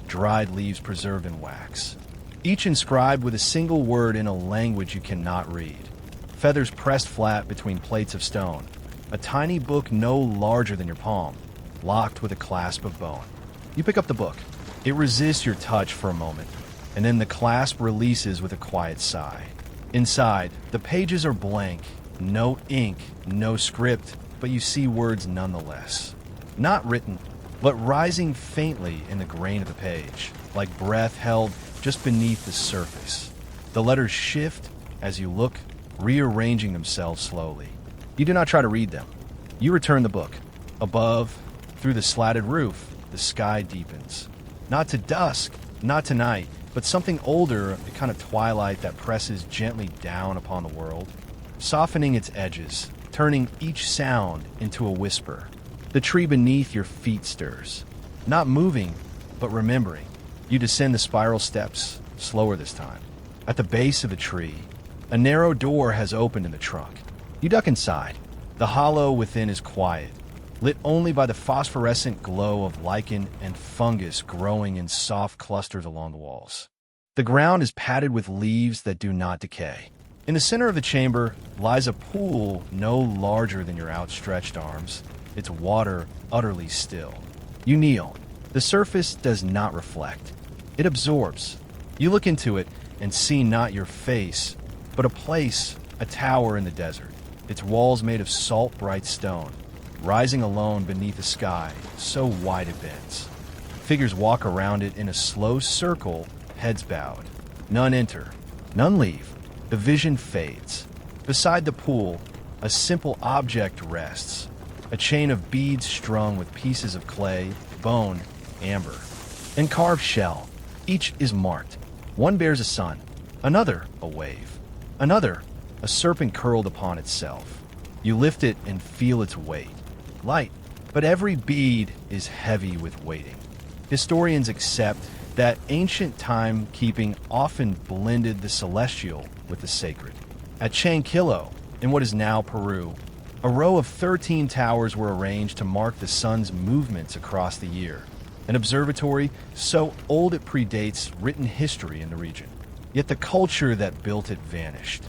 Dried leaves preserved in wax, each inscribed with a single word in a language you cannot read. Feathers pressed flat between plates of stone. A tiny book no larger than your palm, locked with a clasp of bone. You pick up the book. It resists your touch for a moment, and then the clasp releases with a quiet sigh. Inside, the pages are blank, no ink, no script, but you see words nonetheless. Not written, but rising faintly in the grain of the page, like breath held just beneath the surface. The letters shift as you look, rearranging themselves slowly. You do not try to read them. You return the book. Above, through the slatted roof, the sky deepens. Not to dusk, not to night, but something older, a kind of twilight that presses gently down upon the world, softening its edges, turning each sound into a whisper. The tree beneath your feet stirs, not moving, but remembering. You descend the spiral steps, slower this time. At the base of the tree, a narrow door has opened in the trunk. You duck inside. The hollow within is quiet, lit only by the phosphorescent glow of lichen and fungus growing in soft clusters along the walls. The ground is padded with leaves that do not decay. In the center of the chamber lies a pool no larger than your outstretched arms, its water utterly still. You kneel. The surface does not reflect. It absorbs. You look into it and see not your face, but a place, a tower in the desert, its walls made of salt-bright stone, rising alone beneath a sky so wide it bends. Figures walk around it in a slow circle, heads bowed. None enter, none leave. The vision fades. Beside the pool, a simple object rests, a chain of beads strung with pieces of clay, bone, amber, and carved shell. Each is marked. One bears a sun, another a wave, another a serpent curled upon itself. You lift it and feel its weight. Light, but every bead is heavy with waiting. Historians accept that ancient timekeeping often blended the celestial with the sacred. At Chanquillo, in what is now Peru, a row of 13 towers were arranged to mark the sun's movements across the year, an observatory so old it predates written history in the region. Yet the culture that built it vanished.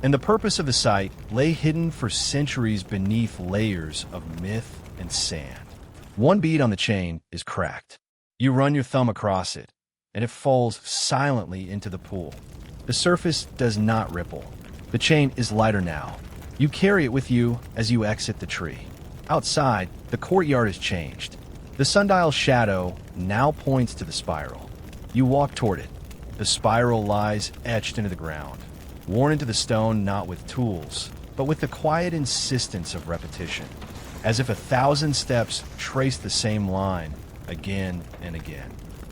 And the purpose of the site lay hidden for centuries beneath layers of myth and sand. One bead on the chain is cracked. You run your thumb across it, and it falls silently into the pool. The surface does not ripple. The chain is lighter now. You carry it with you as you exit the tree. Outside, the courtyard has changed. The sundial's shadow now points to the spiral. You walk toward it. The spiral lies etched into the ground, worn into the stone not with tools, but with the quiet insistence of repetition, as if 1,000 steps trace the same line again and again,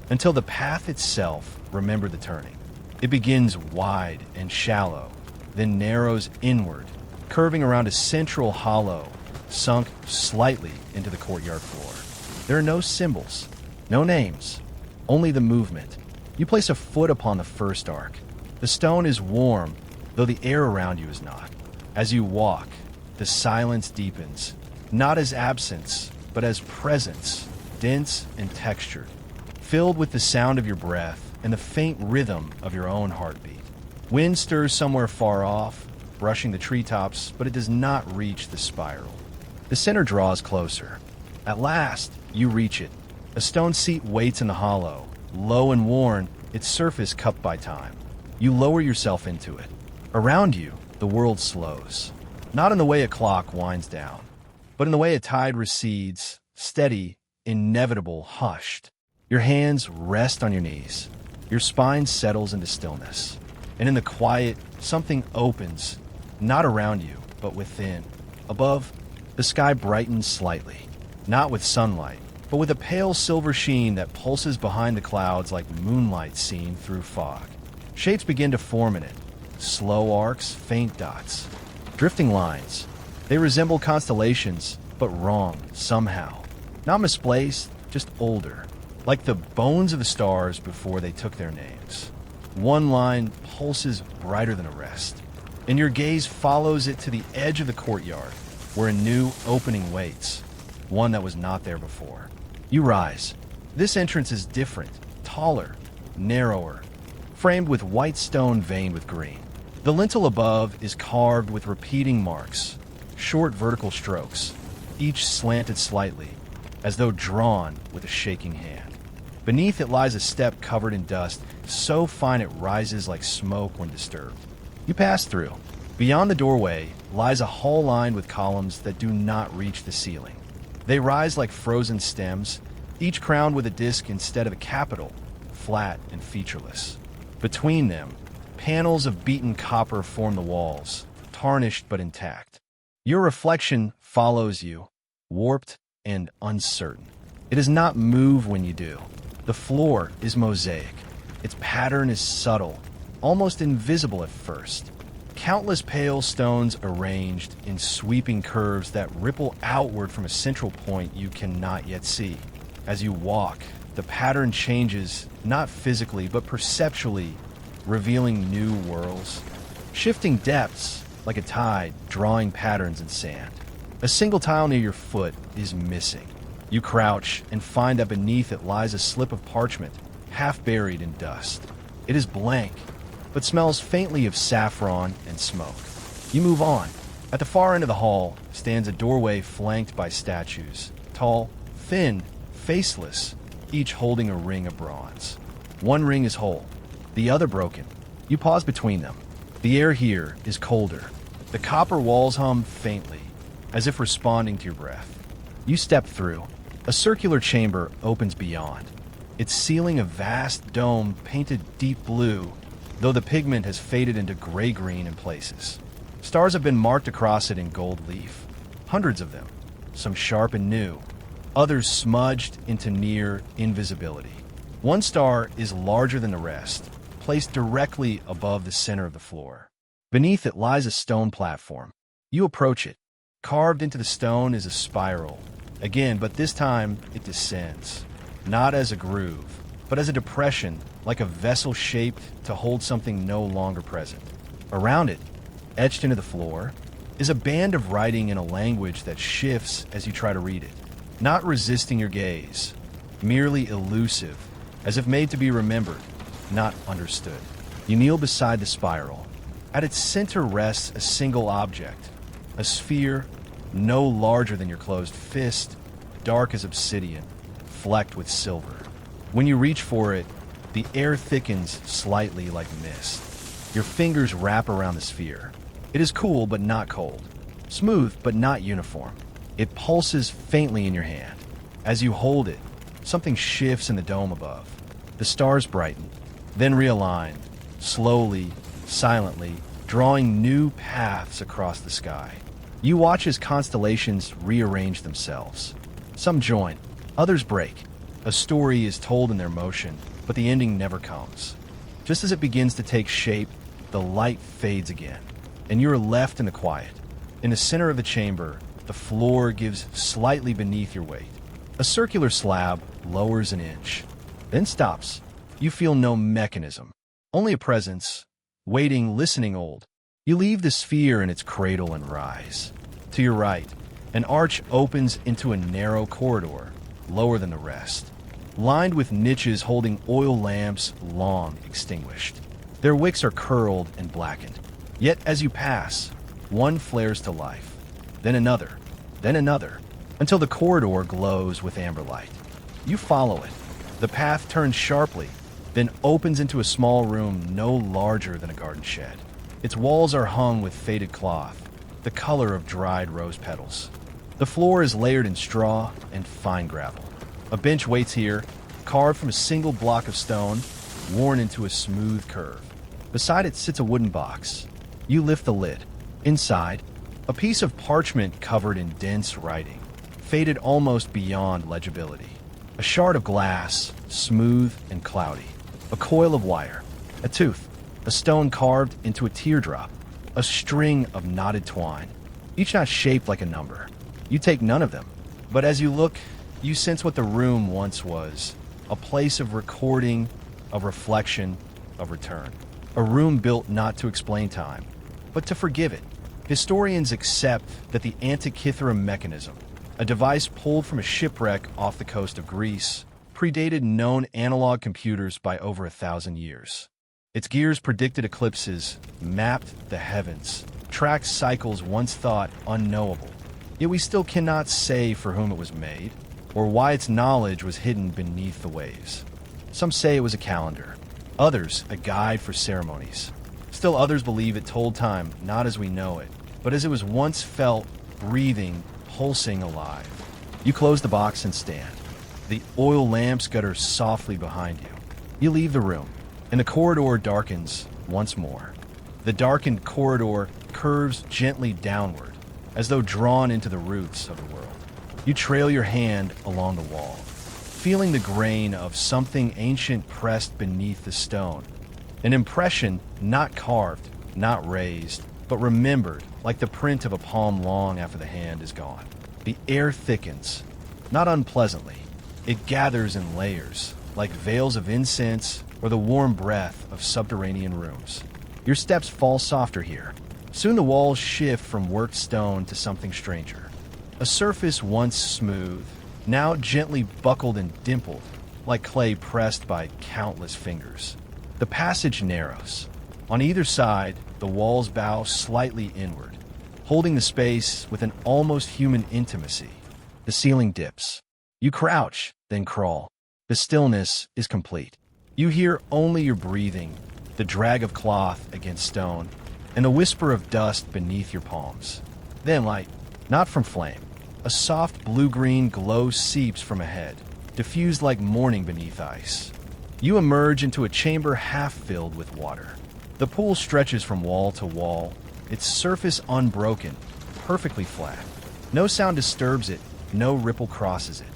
until the path itself remembered the turning. It begins wide and shallow, then narrows inward, curving around a central hollow, sunk slightly into the courtyard floor. There are no symbols, no names, only the movement. You place a foot upon the first arc. The stone is warm, though the air around you is not. As you walk, the silence deepens, not as absence, but as presence, dense and textured, filled with the sound of your breath and the faint rhythm of your own heartbeat. Wind stirs somewhere far off, brushing the treetops, but it does not reach the spiral. The center draws closer. At last, you reach it. A stone seat waits in the hollow, low and worn, its surface cupped by time. You lower yourself into it. Around you, the world slows. Not in the way a clock winds down, but in the way a tide recedes, steady, inevitable, hushed. Your hands rest on your knees. Your spine settles into stillness. And in the quiet, something opens, not around you, but within. Above, the sky brightens slightly, not with sunlight, but with a pale silver sheen that pulses behind the clouds like moonlight seen through fog. Shapes begin to form in it. Slow arcs, faint dots, drifting lines. They resemble constellations, but wrong, somehow. Not misplaced, just older, like the bones of the stars before they took their names. One line pulses brighter than the rest, and your gaze follows it to the edge of the courtyard, where a new opening waits, one that was not there before. You rise. This entrance is different, taller, narrower, framed with white stone veined with green. The lintel above is carved with repeating marks, short vertical strokes, each slanted slightly, as though drawn with a shaking hand. Beneath it lies a step covered in dust, so fine it rises like smoke when disturbed. You pass through. Beyond the doorway lies a hall lined with columns that do not reach the ceiling. They rise like frozen stems, each crowned with a disc instead of a capital, flat and featureless. Between them, panels of beaten copper form the walls, tarnished but intact. Your reflection follows you, warped and uncertain. It does not move when you do. The floor is mosaic. Its pattern is subtle, almost invisible at first. Countless pale stones arranged in sweeping curves that ripple outward from a central point you cannot yet see. As you walk, the pattern changes, not physically, but perceptually, revealing new whirls. Shifting depths, like a tide, drawing patterns in sand. A single tile near your foot is missing. You crouch and find that beneath it lies a slip of parchment, half buried in dust. It is blank, but smells faintly of saffron and smoke. You move on. At the far end of the hall stands a doorway flanked by statues, tall, thin, faceless, each holding a ring of bronze. One ring is whole, the other broken. You pause between them. The air here is colder. The copper walls hum faintly, as if responding to your breath. You step through. A circular chamber opens beyond, its ceiling a vast dome painted deep blue, though the pigment has faded into gray-green in places. Stars have been marked across it in gold leaf, hundreds of them, some sharp and new, others smudged into near invisibility. One star is larger than the rest, placed directly above the center of the floor. Beneath it lies a stone platform. You approach it. Carved into the stone is a spiral. Again, but this time it descends, not as a groove, but as a depression, like a vessel shaped to hold something no longer present. Around it, etched into the floor, is a band of writing in a language that shifts as you try to read it, not resisting your gaze, merely elusive, as if made to be remembered, not understood. You kneel beside the spiral. At its center rests a single object, a sphere no larger than your closed fist, dark as obsidian, flecked with silver. When you reach for it, the air thickens slightly like mist. Your fingers wrap around the sphere. It is cool but not cold, smooth but not uniform. It pulses faintly in your hand. As you hold it, something shifts in the dome above. The stars brighten, then realign, slowly, silently, drawing new paths across the sky. You watch as constellations rearrange themselves. Some join, others break. A story is told in their motion, but the ending never comes. Just as it begins to take shape, the light fades again, and you are left in the quiet. In the center of the chamber, the floor gives slightly beneath your weight. A circular slab lowers an inch, then stops. You feel no mechanism, only a presence, waiting, listening old. You leave the sphere in its cradle and rise. To your right, an arch opens into a narrow corridor, lower than the rest, lined with niches holding oil lamps long extinguished. Their wicks are curled and blackened. Yet as you pass, one flares to life, then another, until the corridor glows with amber light. You follow it. The path turns sharply, then opens into a small room no larger than a garden shed. Its walls are hung with faded cloth, the color of dried rose petals. The floor is layered in straw and fine gravel. A bench waits here, carved from a single block of stone, worn into a smooth curve. Beside it sits a wooden box. You lift the lid. Inside, a piece of parchment covered in dense writing, faded almost beyond legibility. A shard of glass, smooth and cloudy. A coil of wire. A tooth. A stone carved into a teardrop. A string of knotted twine, each not shaped like a number. You take none of them, but as you look, you sense what the room once was. A place of recording, of reflection, of return. A room built not to explain time, but to forgive it. Historians accept that the Antikythera mechanism, a device pulled from a shipwreck off the coast of Greece, predated known analog computers by over 1,000 years. Its gears predicted eclipses, mapped the heavens, tracked cycles once thought unknowable. Yet we still cannot say for whom it was made, or why its knowledge was hidden beneath the waves. Some say it was a calendar, others a guide for ceremonies. Still others believe it told time not as we know it, but as it was once felt, breathing, pulsing alive. You close the box and stand. The oil lamps gutter softly behind you. You leave the room, and the corridor darkens once more. The darkened corridor curves gently downward, as though drawn into the roots of the world. You trail your hand along the wall, feeling the grain of something ancient pressed beneath the stone. An impression not carved, not raised, but remembered, like the print of a palm long after the hand is gone. The air thickens, not unpleasantly. It gathers in layers, like veils of incense or the warm breath of subterranean rooms. Your steps fall softer here. Soon the walls shift from worked stone to something stranger. A surface once smooth, now gently buckled and dimpled, like clay pressed by countless fingers. The passage narrows. On either side, the walls bow slightly inward, holding the space with an almost human intimacy. The ceiling dips. You crouch, then crawl. The stillness is complete. You hear only your breathing, the drag of cloth against stone, and the whisper of dust beneath your palms. Then light, not from flame. A soft blue-green glow seeps from ahead, diffused like morning beneath ice. You emerge into a chamber half filled with water. The pool stretches from wall to wall, its surface unbroken, perfectly flat. No sound disturbs it, no ripple crosses it.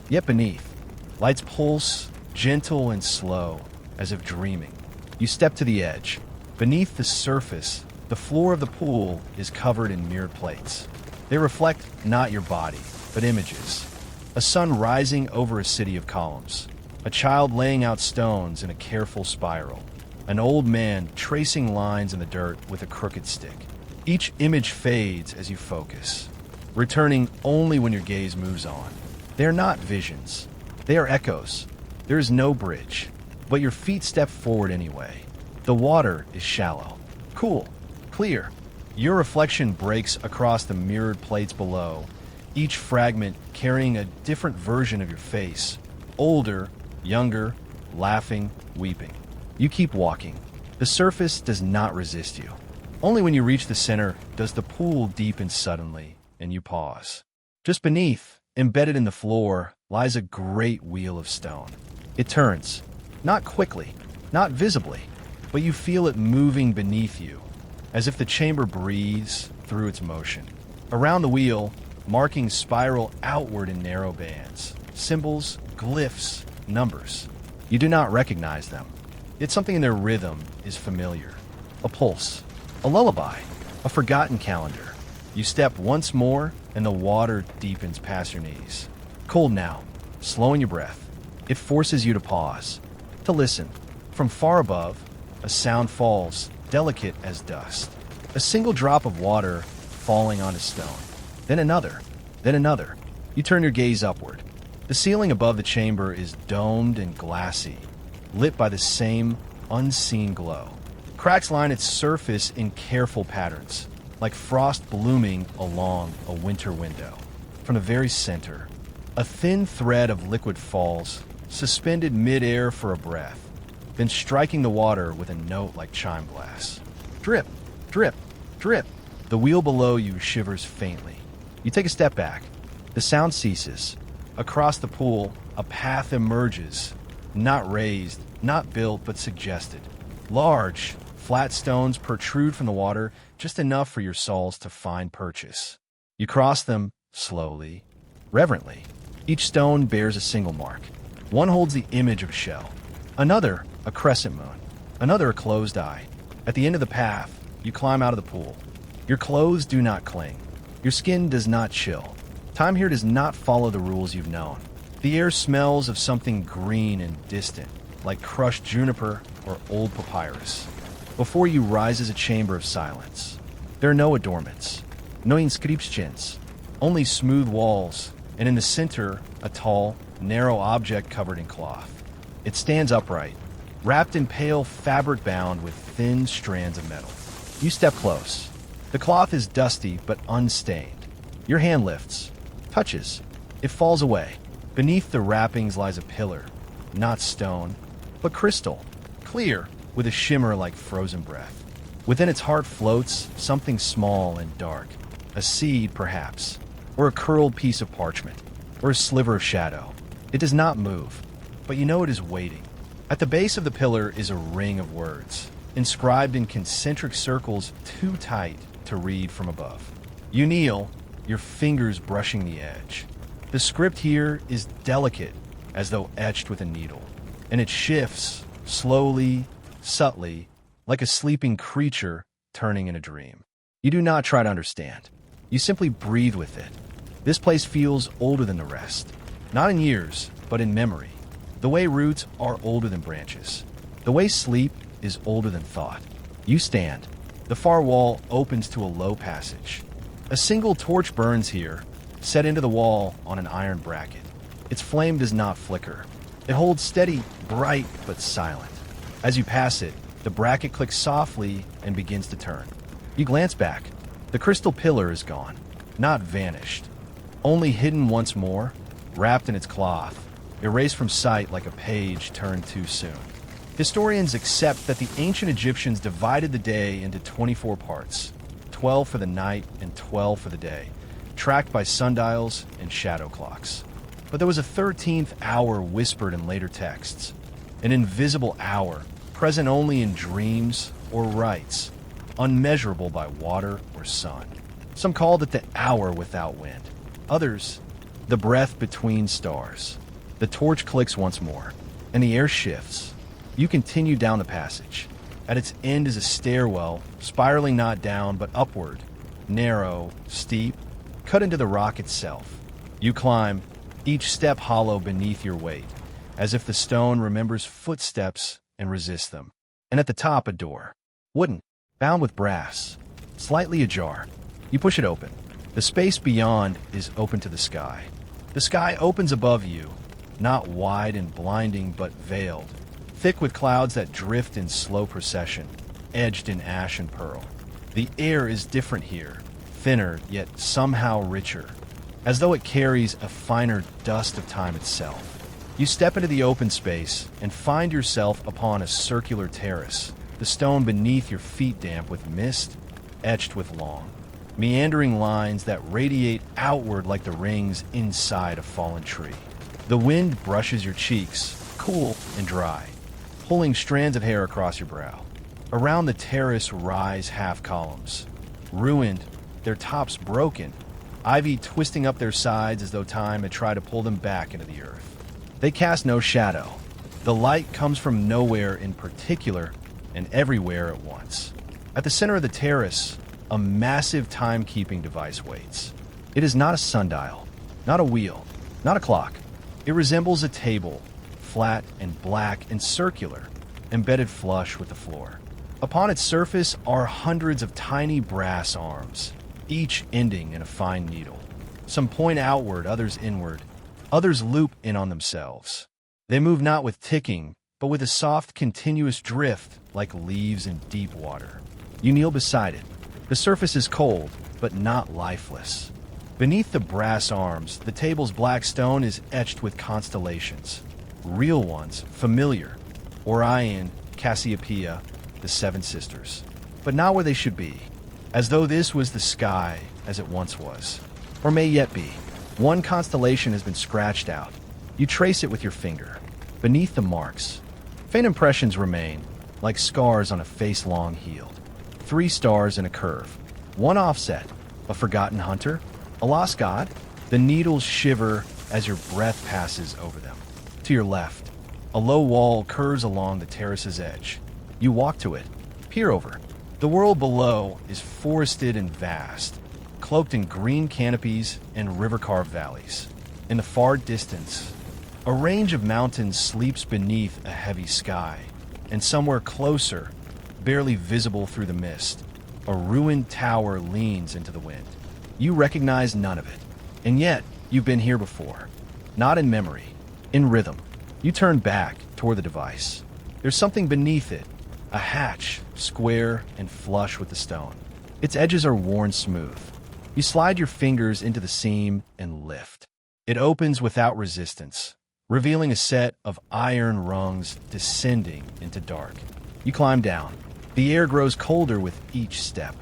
Yet beneath, lights pulse, gentle and slow, as if dreaming. You step to the edge. Beneath the surface, the floor of the pool is covered in mirrored plates. They reflect not your body, but images. A sun rising over a city of columns. A child laying out stones in a careful spiral. An old man tracing lines in the dirt with a crooked stick. Each image fades as you focus, returning only when your gaze moves on. They are not visions. They are echoes. There is no bridge, but your feet step forward anyway. The water is shallow, cool, Clear. Your reflection breaks across the mirrored plates below, each fragment carrying a different version of your face. Older, younger, laughing, weeping. You keep walking. The surface does not resist you. Only when you reach the center does the pool deepen suddenly, and you pause. Just beneath, embedded in the floor, lies a great wheel of stone. It turns, not quickly, not visibly, but you feel it moving beneath you, as if the chamber breathes through its motion. Around the wheel, markings spiral outward in narrow bands. Symbols, glyphs, numbers. You do not recognize them. Yet something in their rhythm is familiar. A pulse, a lullaby, a forgotten calendar. You step once more, and the water deepens past your knees. Cold now, slowing your breath. It forces you to pause, to listen. From far above, a sound falls, delicate as dust. A single drop of water falling on a stone. Then another, then another. You turn your gaze upward. The ceiling above the chamber is domed and glassy, lit by the same unseen glow. Cracks line its surface in careful patterns, like frost blooming along a winter window. From the very center, a thin thread of liquid falls, suspended mid-air for a breath, then striking the water with a note like chime glass. Drip, drip, drip. The wheel below you shivers faintly. You take a step back. The sound ceases. Across the pool, a path emerges, not raised, not built, but suggested. Large, flat stones protrude from the water, just enough for your soles to find purchase. You cross them slowly, reverently. Each stone bears a single mark. One holds the image of a shell, another a crescent moon, another a closed eye. At the end of the path, you climb out of the pool. Your clothes do not cling. Your skin does not chill. Time here does not follow the rules you've known. The air smells of something green and distant, like crushed juniper or old papyrus. Before you rises a chamber of silence. There are no adornments, no inscriptions, only smooth walls, and in the center, a tall, narrow object covered in cloth. It stands upright, wrapped in pale fabric bound with thin strands of metal. You step close. The cloth is dusty but unstained. Your hand lifts, touches. It falls away. Beneath the wrappings lies a pillar, not stone, but crystal, clear, with a shimmer like frozen breath. Within its heart floats something small and dark, a seed perhaps, or a curled piece of parchment, or a sliver of shadow. It does not move, but you know it is waiting. At the base of the pillar is a ring of words, inscribed in concentric circles too tight to read from above. You kneel, your fingers brushing the edge. The script here is delicate, as though etched with a needle, and it shifts, slowly, subtly, like a sleeping creature turning in a dream. You do not try to understand. You simply breathe with it. This place feels older than the rest, not in years, but in memory. The way roots are older than branches. The way sleep is older than thought. You stand. The far wall opens to a low passage. A single torch burns here, set into the wall on an iron bracket. Its flame does not flicker. It holds steady, bright, but silent. As you pass it, the bracket clicks softly and begins to turn. You glance back. The crystal pillar is gone, not vanished, only hidden once more, wrapped in its cloth, erased from sight like a page turned too soon. Historians accept that the ancient Egyptians divided the day into 24 parts, 12 for the night and 12 for the day, tracked by sundials and shadow clocks. But there was a 13th hour whispered in later texts, an invisible hour present only in dreams or rites, unmeasurable by water or sun. Some called it the hour without wind. Others, the breath between stars. The torch clicks once more, and the air shifts. You continue down the passage. At its end is a stairwell, spiraling not down but upward, narrow, steep, cut into the rock itself. You climb, each step hollow beneath your weight, as if the stone remembers footsteps and resists them. And at the top, a door. Wooden, bound with brass, slightly ajar. You push it open. The space beyond is open to the sky. The sky opens above you, not wide and blinding, but veiled, thick with clouds that drift in slow procession, edged in ash and pearl. The air is different here, thinner yet somehow richer, as though it carries a finer dust of time itself. You step into the open space and find yourself upon a circular terrace, the stone beneath your feet damp with mist, etched with long, meandering lines that radiate outward like the rings inside a fallen tree. The wind brushes your cheeks, cool and dry, pulling strands of hair across your brow. Around the terrace rise half-columns, ruined, their tops broken, ivy twisting up their sides as though time had tried to pull them back into the earth. They cast no shadow. The light comes from nowhere in particular and everywhere at once. At the center of the terrace, a massive timekeeping device waits. It is not a sundial, not a wheel, not a clock. It resembles a table, flat and black and circular, embedded flush with the floor. Upon its surface are hundreds of tiny brass arms, each ending in a fine needle. Some point outward, others inward. Others loop in on themselves. They move not with ticking, but with a soft, continuous drift like leaves in deep water. You kneel beside it. The surface is cold, but not lifeless. Beneath the brass arms, the table's black stone is etched with constellations. Real ones, familiar. Orion, Cassiopeia, the Seven Sisters. But not where they should be. As though this was the sky as it once was. Or may yet be. One constellation has been scratched out. You trace it with your finger. Beneath the marks, faint impressions remain, like scars on a face long healed. 3 stars in a curve. One offset, a forgotten hunter, a lost god. The needles shiver as your breath passes over them. To your left, a low wall curves along the terrace's edge. You walk to it, peer over. The world below is forested and vast, cloaked in green canopies and river-carved valleys. In the far distance, a range of mountains sleeps beneath a heavy sky, and somewhere closer, barely visible through the mist, a ruined tower leans into the wind. You recognize none of it, and yet you've been here before. Not in memory, in rhythm. You turn back toward the device. There's something beneath it, a hatch, square and flush with the stone. Its edges are worn smooth. You slide your fingers into the seam and lift. It opens without resistance, revealing a set of iron rungs descending into dark. You climb down. The air grows colder with each step.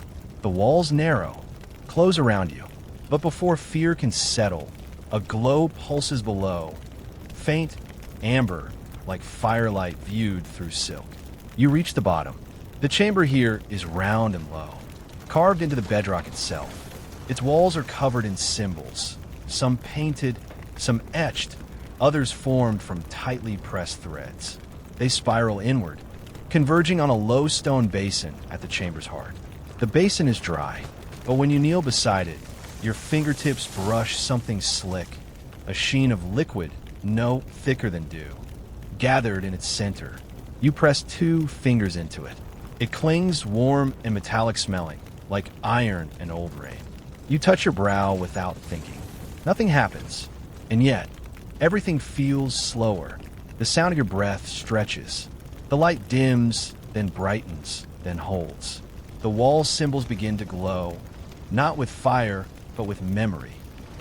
The walls narrow, close around you. But before fear can settle, a glow pulses below, faint, amber, like firelight viewed through silk. You reach the bottom. The chamber here is round and low, carved into the bedrock itself. Its walls are covered in symbols, some painted, some etched, others formed from tightly pressed threads. They spiral inward, converging on a low stone basin at the chamber's heart. The basin is dry, but when you kneel beside it, your fingertips brush something slick, a sheen of liquid no thicker than dew. Gathered in its center, you press 2 fingers into it. It clings warm and metallic smelling, like iron and old rain. You touch your brow without thinking. Nothing happens, and yet, everything feels slower. The sound of your breath stretches. The light dims, then brightens, then holds. The wall symbols begin to glow, not with fire, but with memory,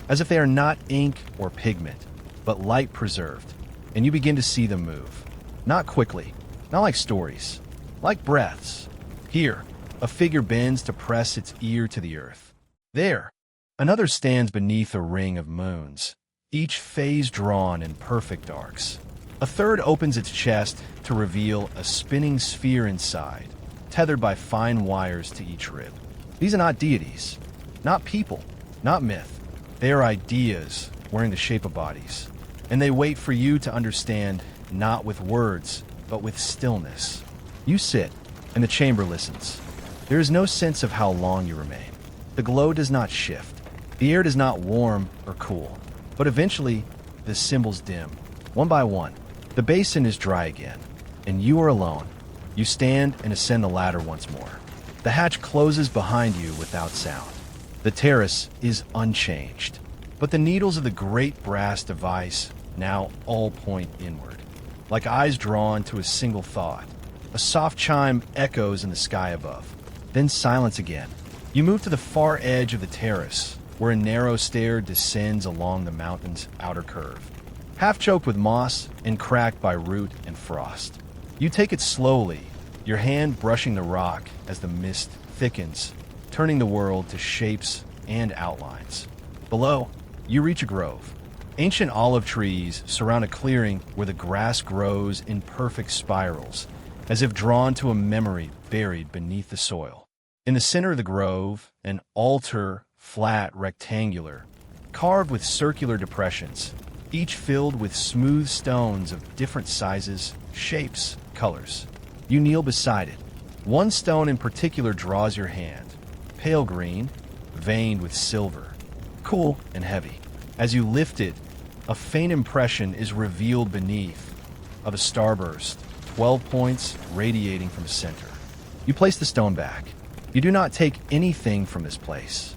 as if they are not ink or pigment, but light preserved, and you begin to see them move. Not quickly, not like stories, like breaths. Here, a figure bends to press its ear to the earth. There, another stands beneath a ring of moons, each phase drawn in perfect arcs. A third opens its chest to reveal a spinning sphere inside, tethered by fine wires to each rib. These are not deities, not people, not myth. They are ideas wearing the shape of bodies, and they wait for you to understand not with words, but with stillness. You sit, and the chamber listens. There is no sense of how long you remain. The glow does not shift. The air does not warm or cool. But eventually, the symbols dim, one by one. The basin is dry again, and you are alone. You stand and ascend the ladder once more. The hatch closes behind you without sound. The terrace is unchanged, but the needles of the great brass device now all point inward, like eyes drawn to a single thought. A soft chime echoes in the sky above. Then silence again. You move to the far edge of the terrace, where a narrow stair descends along the mountain's outer curve, half choked with moss and cracked by root and frost. You take it slowly, your hand brushing the rock as the mist thickens, turning the world to shapes and outlines. Below, you reach a grove. Ancient olive trees surround a clearing where the grass grows in perfect spirals, as if drawn to a memory buried beneath the soil. In the center of the grove, an altar, flat, rectangular, carved with circular depressions, each filled with smooth stones of different sizes, shapes, colors. You kneel beside it. One stone in particular draws your hand, pale green, veined with silver, cool and heavy. As you lift it, a faint impression is revealed beneath of a starburst, 12 points radiating from the center. You place the stone back. You do not take anything from this place.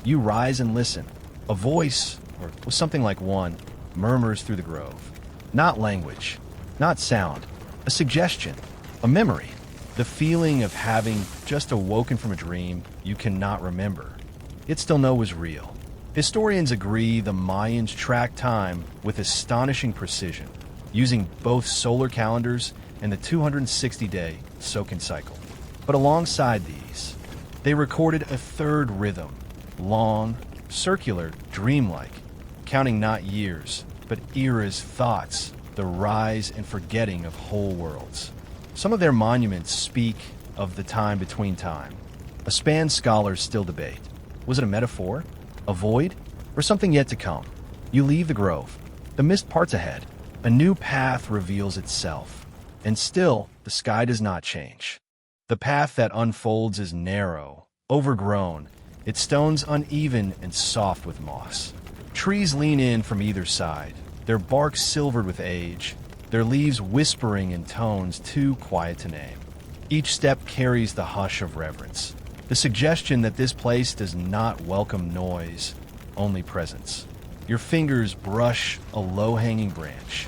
You rise and listen. A voice, or something like one, murmurs through the grove. Not language, not sound, a suggestion, a memory. The feeling of having just awoken from a dream you cannot remember, yet still know was real. Historians agree the Mayans tracked time with astonishing precision, using both solar calendars and the 260-day Sokan cycle. But alongside these, they recorded a third rhythm, long, circular, dreamlike, counting not years, but eras, thoughts, the rise and forgetting of whole worlds. Some of their monuments speak of the time between time, a span scholars still debate. Was it a metaphor? A void? Or something yet to come? You leave the grove. The mist parts ahead. A new path reveals itself. And still, the sky does not change. The path that unfolds is narrow, overgrown, its stones uneven and soft with moss. Trees lean in from either side, their bark silvered with age, their leaves whispering in tones too quiet to name. Each step carries the hush of reverence, the suggestion that this place does not welcome noise, only presence. Your fingers brush a low-hanging branch,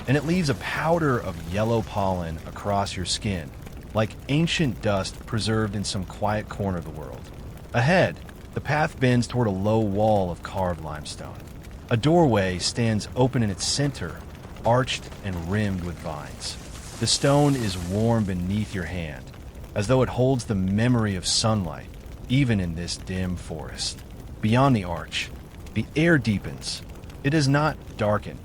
and it leaves a powder of yellow pollen across your skin, like ancient dust preserved in some quiet corner of the world. Ahead, the path bends toward a low wall of carved limestone. A doorway stands open in its center, arched and rimmed with vines. The stone is warm beneath your hand, as though it holds the memory of sunlight, even in this dim forest. Beyond the arch, the air deepens. It does not darken,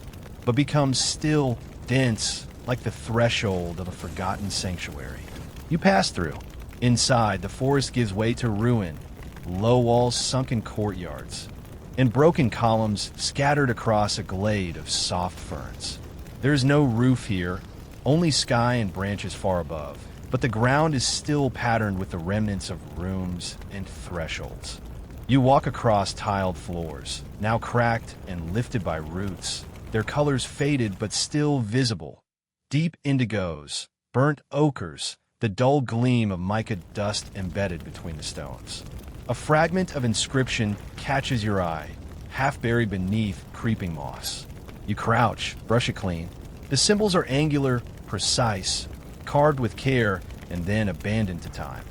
but becomes still, dense, like the threshold of a forgotten sanctuary. You pass through. Inside, the forest gives way to ruin, low walls, sunken courtyards, and broken columns scattered across a glade of soft ferns. There is no roof here, only sky and branches far above, but the ground is still patterned with the remnants of rooms and thresholds. You walk across tiled floors, now cracked and lifted by roots, their colors faded but still visible. Deep indigos, burnt ochres, the dull gleam of mica dust embedded between the stones. A fragment of inscription catches your eye, half buried beneath creeping moss. You crouch, brush it clean. The symbols are angular, precise, carved with care, and then abandoned to time.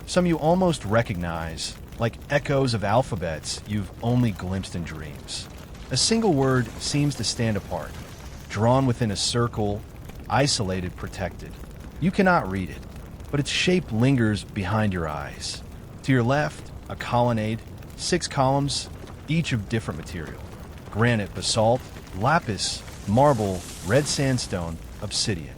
Some you almost recognize, like echoes of alphabets you've only glimpsed in dreams. A single word seems to stand apart, drawn within a circle, isolated, protected. You cannot read it, but its shape lingers behind your eyes. To your left, a colonnade, 6 columns, each of different material. Granite, basalt, lapis, marble, red sandstone, obsidian.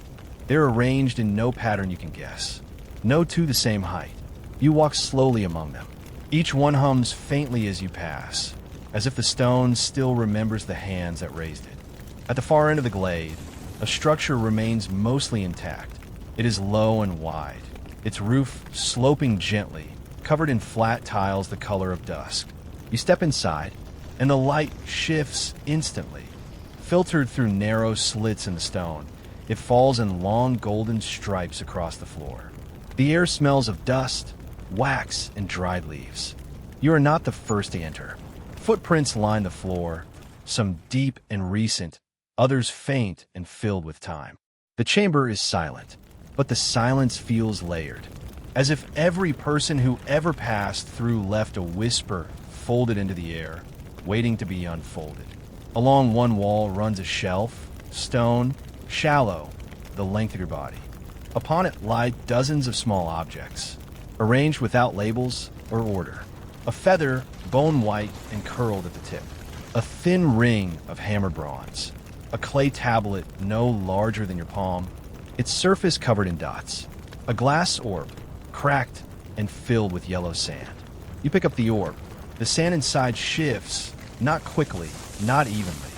They're arranged in no pattern you can guess. No two the same height. You walk slowly among them. Each one hums faintly as you pass, as if the stone still remembers the hands that raised it. At the far end of the glade, a structure remains mostly intact. It is low and wide, its roof sloping gently, covered in flat tiles the color of dusk. You step inside, and the light shifts instantly. Filtered through narrow slits in the stone, it falls in long golden stripes across the floor. The air smells of dust, wax, and dried leaves. You are not the first to enter. Footprints line the floor, some deep and recent, others faint and filled with time. The chamber is silent, but the silence feels layered. as if every person who ever passed through left a whisper folded into the air, waiting to be unfolded. Along one wall runs a shelf, stone, shallow, the length of your body. Upon it lie dozens of small objects, arranged without labels or order. A feather, bone white and curled at the tip. A thin ring of hammered bronze. A clay tablet no larger than your palm, its surface covered in dots. A glass orb, cracked and filled with yellow sand. You pick up the orb. The sand inside shifts, not quickly, not evenly.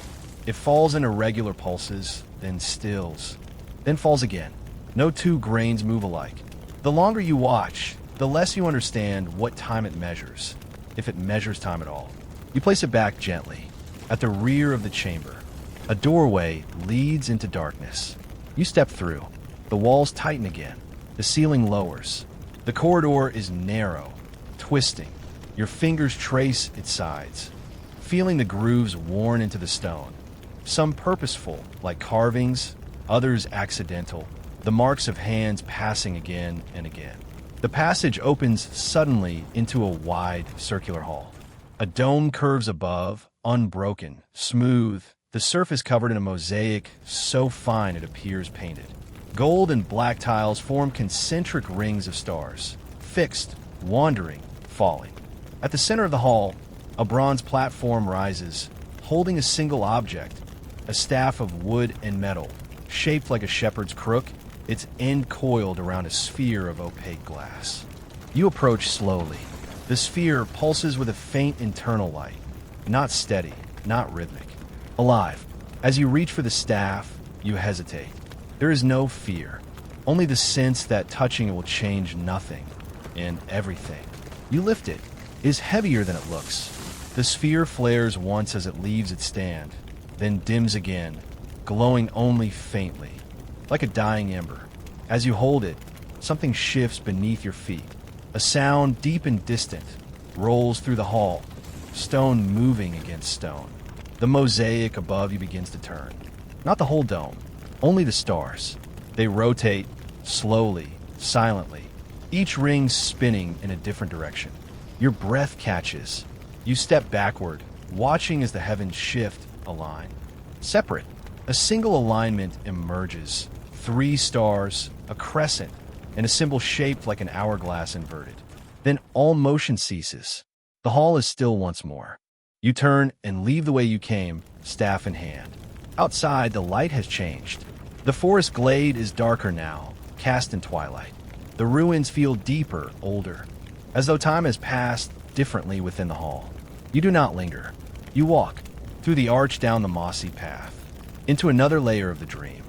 It falls in irregular pulses, then stills, then falls again. No two grains move alike. The longer you watch, the less you understand what time it measures, if it measures time at all. You place it back gently, at the rear of the chamber. A doorway leads into darkness. You step through. The walls tighten again. The ceiling lowers. The corridor is narrow, twisting. Your fingers trace its sides, feeling the grooves worn into the stone. Some purposeful, like carvings, others accidental, the marks of hands passing again and again. The passage opens suddenly into a wide, circular hall. A dome curves above, unbroken, smooth, the surface covered in a mosaic so fine it appears painted. Gold and black tiles form concentric rings of stars, fixed, wandering, falling. At the center of the hall, a bronze platform rises, holding a single object, a staff of wood and metal, shaped like a shepherd's crook, its end coiled around a sphere of opaque glass. You approach slowly. The sphere pulses with a faint internal light, not steady, not rhythmic, alive. As you reach for the staff, you hesitate. There is no fear, only the sense that touching it will change nothing and everything. You lift it. It is heavier than it looks. The sphere flares once as it leaves its stand, then dims again, glowing only faintly, like a dying ember. As you hold it, something shifts beneath your feet. A sound deep and distant rolls through the hall, stone moving against stone. The mosaic above you begins to turn. Not the whole dome, only the stars. They rotate, slowly, silently, each ring spinning in a different direction. Your breath catches. You step backward, watching as the heavens shift, align. Separate, a single alignment emerges. 3 stars, a crescent, and a symbol shaped like an hourglass inverted. Then all motion ceases. The hall is still once more. You turn and leave the way you came, staff in hand. Outside, the light has changed. The forest glade is darker now, cast in twilight. The ruins feel deeper, older, as though time has passed differently within the hall. You do not linger. You walk through the arch down the mossy path, into another layer of the dream.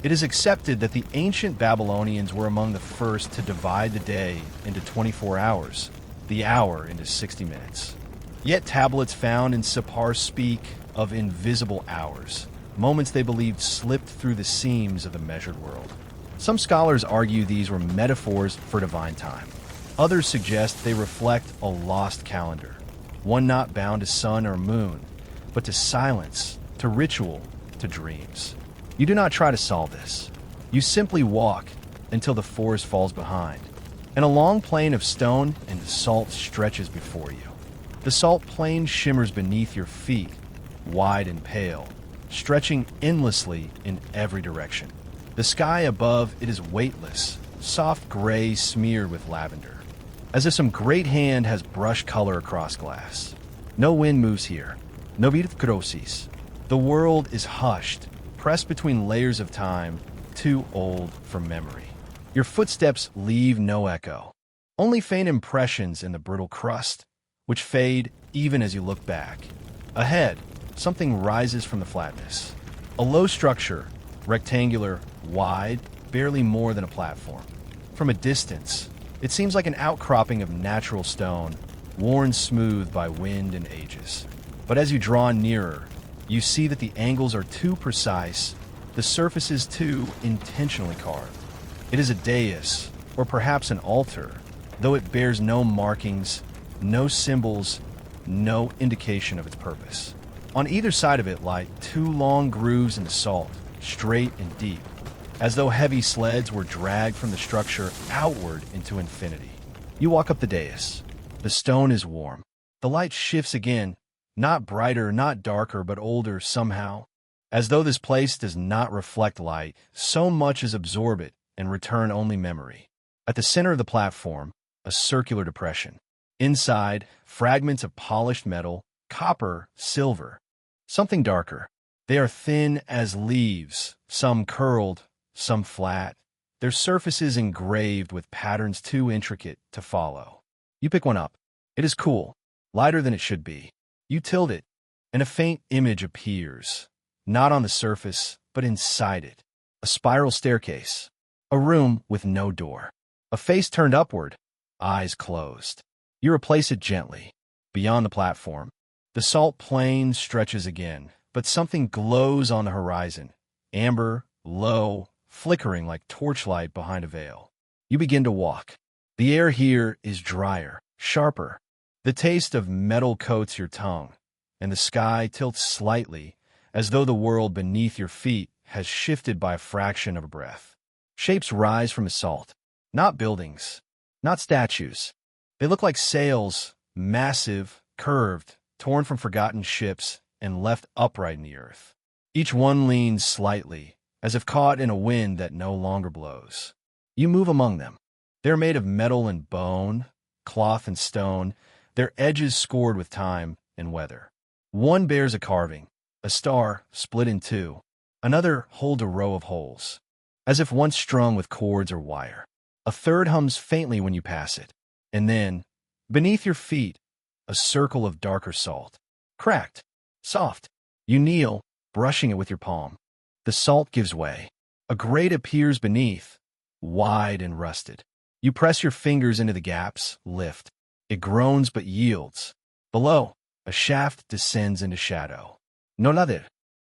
It is accepted that the ancient Babylonians were among the first to divide the day into 24 hours, the hour into 60 minutes. Yet tablets found in Sippar speak of invisible hours, moments they believed slipped through the seams of the measured world. Some scholars argue these were metaphors for divine time. Others suggest they reflect a lost calendar, one not bound to sun or moon, but to silence, to ritual, to dreams. You do not try to solve this. You simply walk until the forest falls behind, and a long plain of stone and salt stretches before you. The salt plain shimmers beneath your feet, wide and pale, stretching endlessly in every direction. The sky above it is weightless, soft gray smeared with lavender, as if some great hand has brushed color across glass. No wind moves here, no virtuosis. The world is hushed, pressed between layers of time, too old for memory. Your footsteps leave no echo, only faint impressions in the brittle crust, which fade even as you look back. Ahead, something rises from the flatness. A low structure, rectangular, wide, barely more than a platform. From a distance, it seems like an outcropping of natural stone, worn smooth by wind and ages. But as you draw nearer, you see that the angles are too precise, the surfaces too intentionally carved. It is a dais, or perhaps an altar, though it bears no markings, no symbols, no indication of its purpose. On either side of it lie 2 long grooves in the salt, straight and deep. as though heavy sleds were dragged from the structure outward into infinity. You walk up the dais. The stone is warm. The light shifts again, not brighter, not darker, but older somehow. As though this place does not reflect light, so much as absorb it and return only memory. At the center of the platform, a circular depression. Inside, fragments of polished metal, copper, silver. Something darker. They are thin as leaves, some curled, some flat. Their surfaces engraved with patterns too intricate to follow. You pick one up. It is cool, lighter than it should be. You tilt it, and a faint image appears, not on the surface, but inside it. A spiral staircase. A room with no door. A face turned upward, eyes closed. You replace it gently. Beyond the platform, the salt plain stretches again, but something glows on the horizon. Amber, low, flickering like torchlight behind a veil. You begin to walk. The air here is drier, sharper. The taste of metal coats your tongue, and the sky tilts slightly, as though the world beneath your feet has shifted by a fraction of a breath. Shapes rise from the salt. Not buildings, not statues. They look like sails, massive, curved, torn from forgotten ships, and left upright in the earth. Each one leans slightly, as if caught in a wind that no longer blows. You move among them. They are made of metal and bone, cloth and stone, their edges scored with time and weather. One bears a carving, a star split in two. Another holds a row of holes, as if once strung with cords or wire. A third hums faintly when you pass it. And then, beneath your feet, a circle of darker salt. Cracked, soft. You kneel, brushing it with your palm. The salt gives way. A grate appears beneath, wide and rusted. You press your fingers into the gaps, lift. It groans but yields. Below, a shaft descends into shadow. No nadir.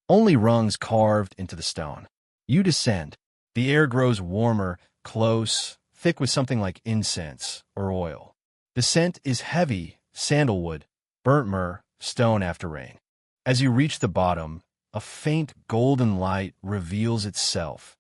Only rungs carved into the stone. You descend. The air grows warmer, close, thick with something like incense or oil. The scent is heavy, sandalwood, burnt myrrh, stone after rain. As you reach the bottom, a faint golden light reveals itself,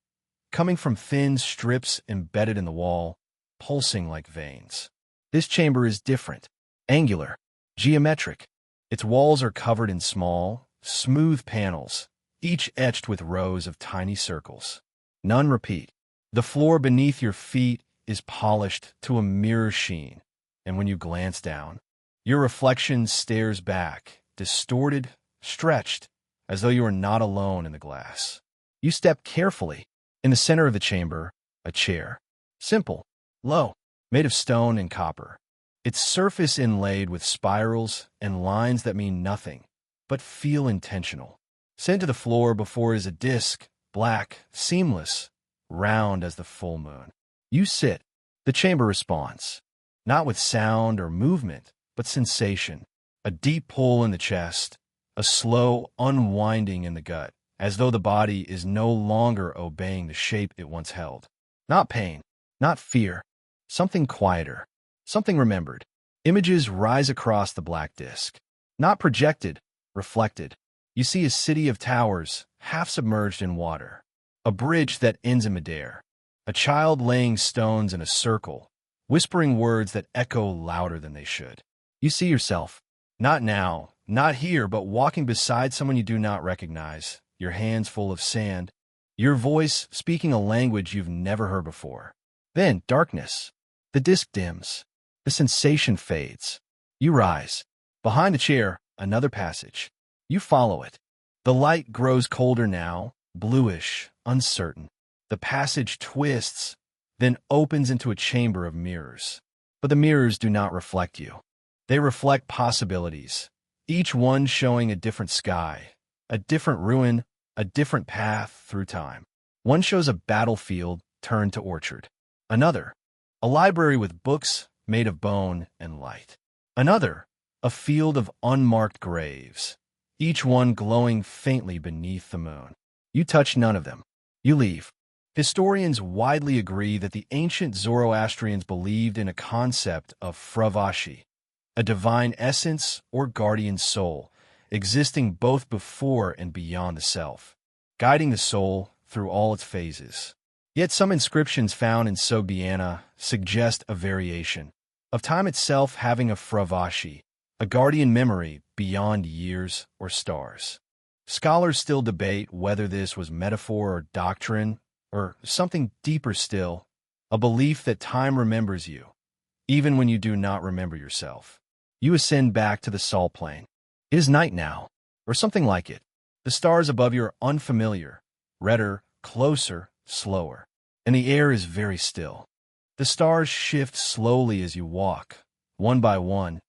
coming from thin strips embedded in the wall, pulsing like veins. This chamber is different, angular, geometric. Its walls are covered in small, smooth panels, each etched with rows of tiny circles. None repeat. The floor beneath your feet is polished to a mirror sheen, and when you glance down, your reflection stares back, distorted, stretched, as though you are not alone in the glass. You step carefully. In the center of the chamber, a chair. Simple, low, made of stone and copper. Its surface inlaid with spirals and lines that mean nothing, but feel intentional. Sent to the floor before is a disc, black, seamless, round as the full moon. You sit. The chamber responds, not with sound or movement, but sensation. A deep pull in the chest, a slow unwinding in the gut, as though the body is no longer obeying the shape it once held. Not pain, not fear, something quieter, something remembered. Images rise across the black disc. Not projected, reflected. You see a city of towers, half submerged in water. A bridge that ends in midair. A child laying stones in a circle, whispering words that echo louder than they should. You see yourself, not now, not here, but walking beside someone you do not recognize, your hands full of sand, your voice speaking a language you've never heard before. Then, darkness. The disc dims. The sensation fades. You rise. Behind the chair, another passage. You follow it. The light grows colder now, bluish, uncertain. The passage twists, then opens into a chamber of mirrors. But the mirrors do not reflect you. They reflect possibilities, each one showing a different sky, a different ruin, a different path through time. One shows a battlefield turned to orchard. Another, a library with books made of bone and light. Another, a field of unmarked graves, each one glowing faintly beneath the moon. You touch none of them. You leave. Historians widely agree that the ancient Zoroastrians believed in a concept of Fravashi, a divine essence or guardian soul, existing both before and beyond the self, guiding the soul through all its phases. Yet some inscriptions found in Sobiana suggest a variation of time itself having a fravashi, a guardian memory beyond years or stars. Scholars still debate whether this was metaphor or doctrine, or something deeper still, a belief that time remembers you, even when you do not remember yourself. You ascend back to the salt plain. It is night now, or something like it. The stars above you are unfamiliar, redder, closer, slower, and the air is very still. The stars shift slowly as you walk, one by one,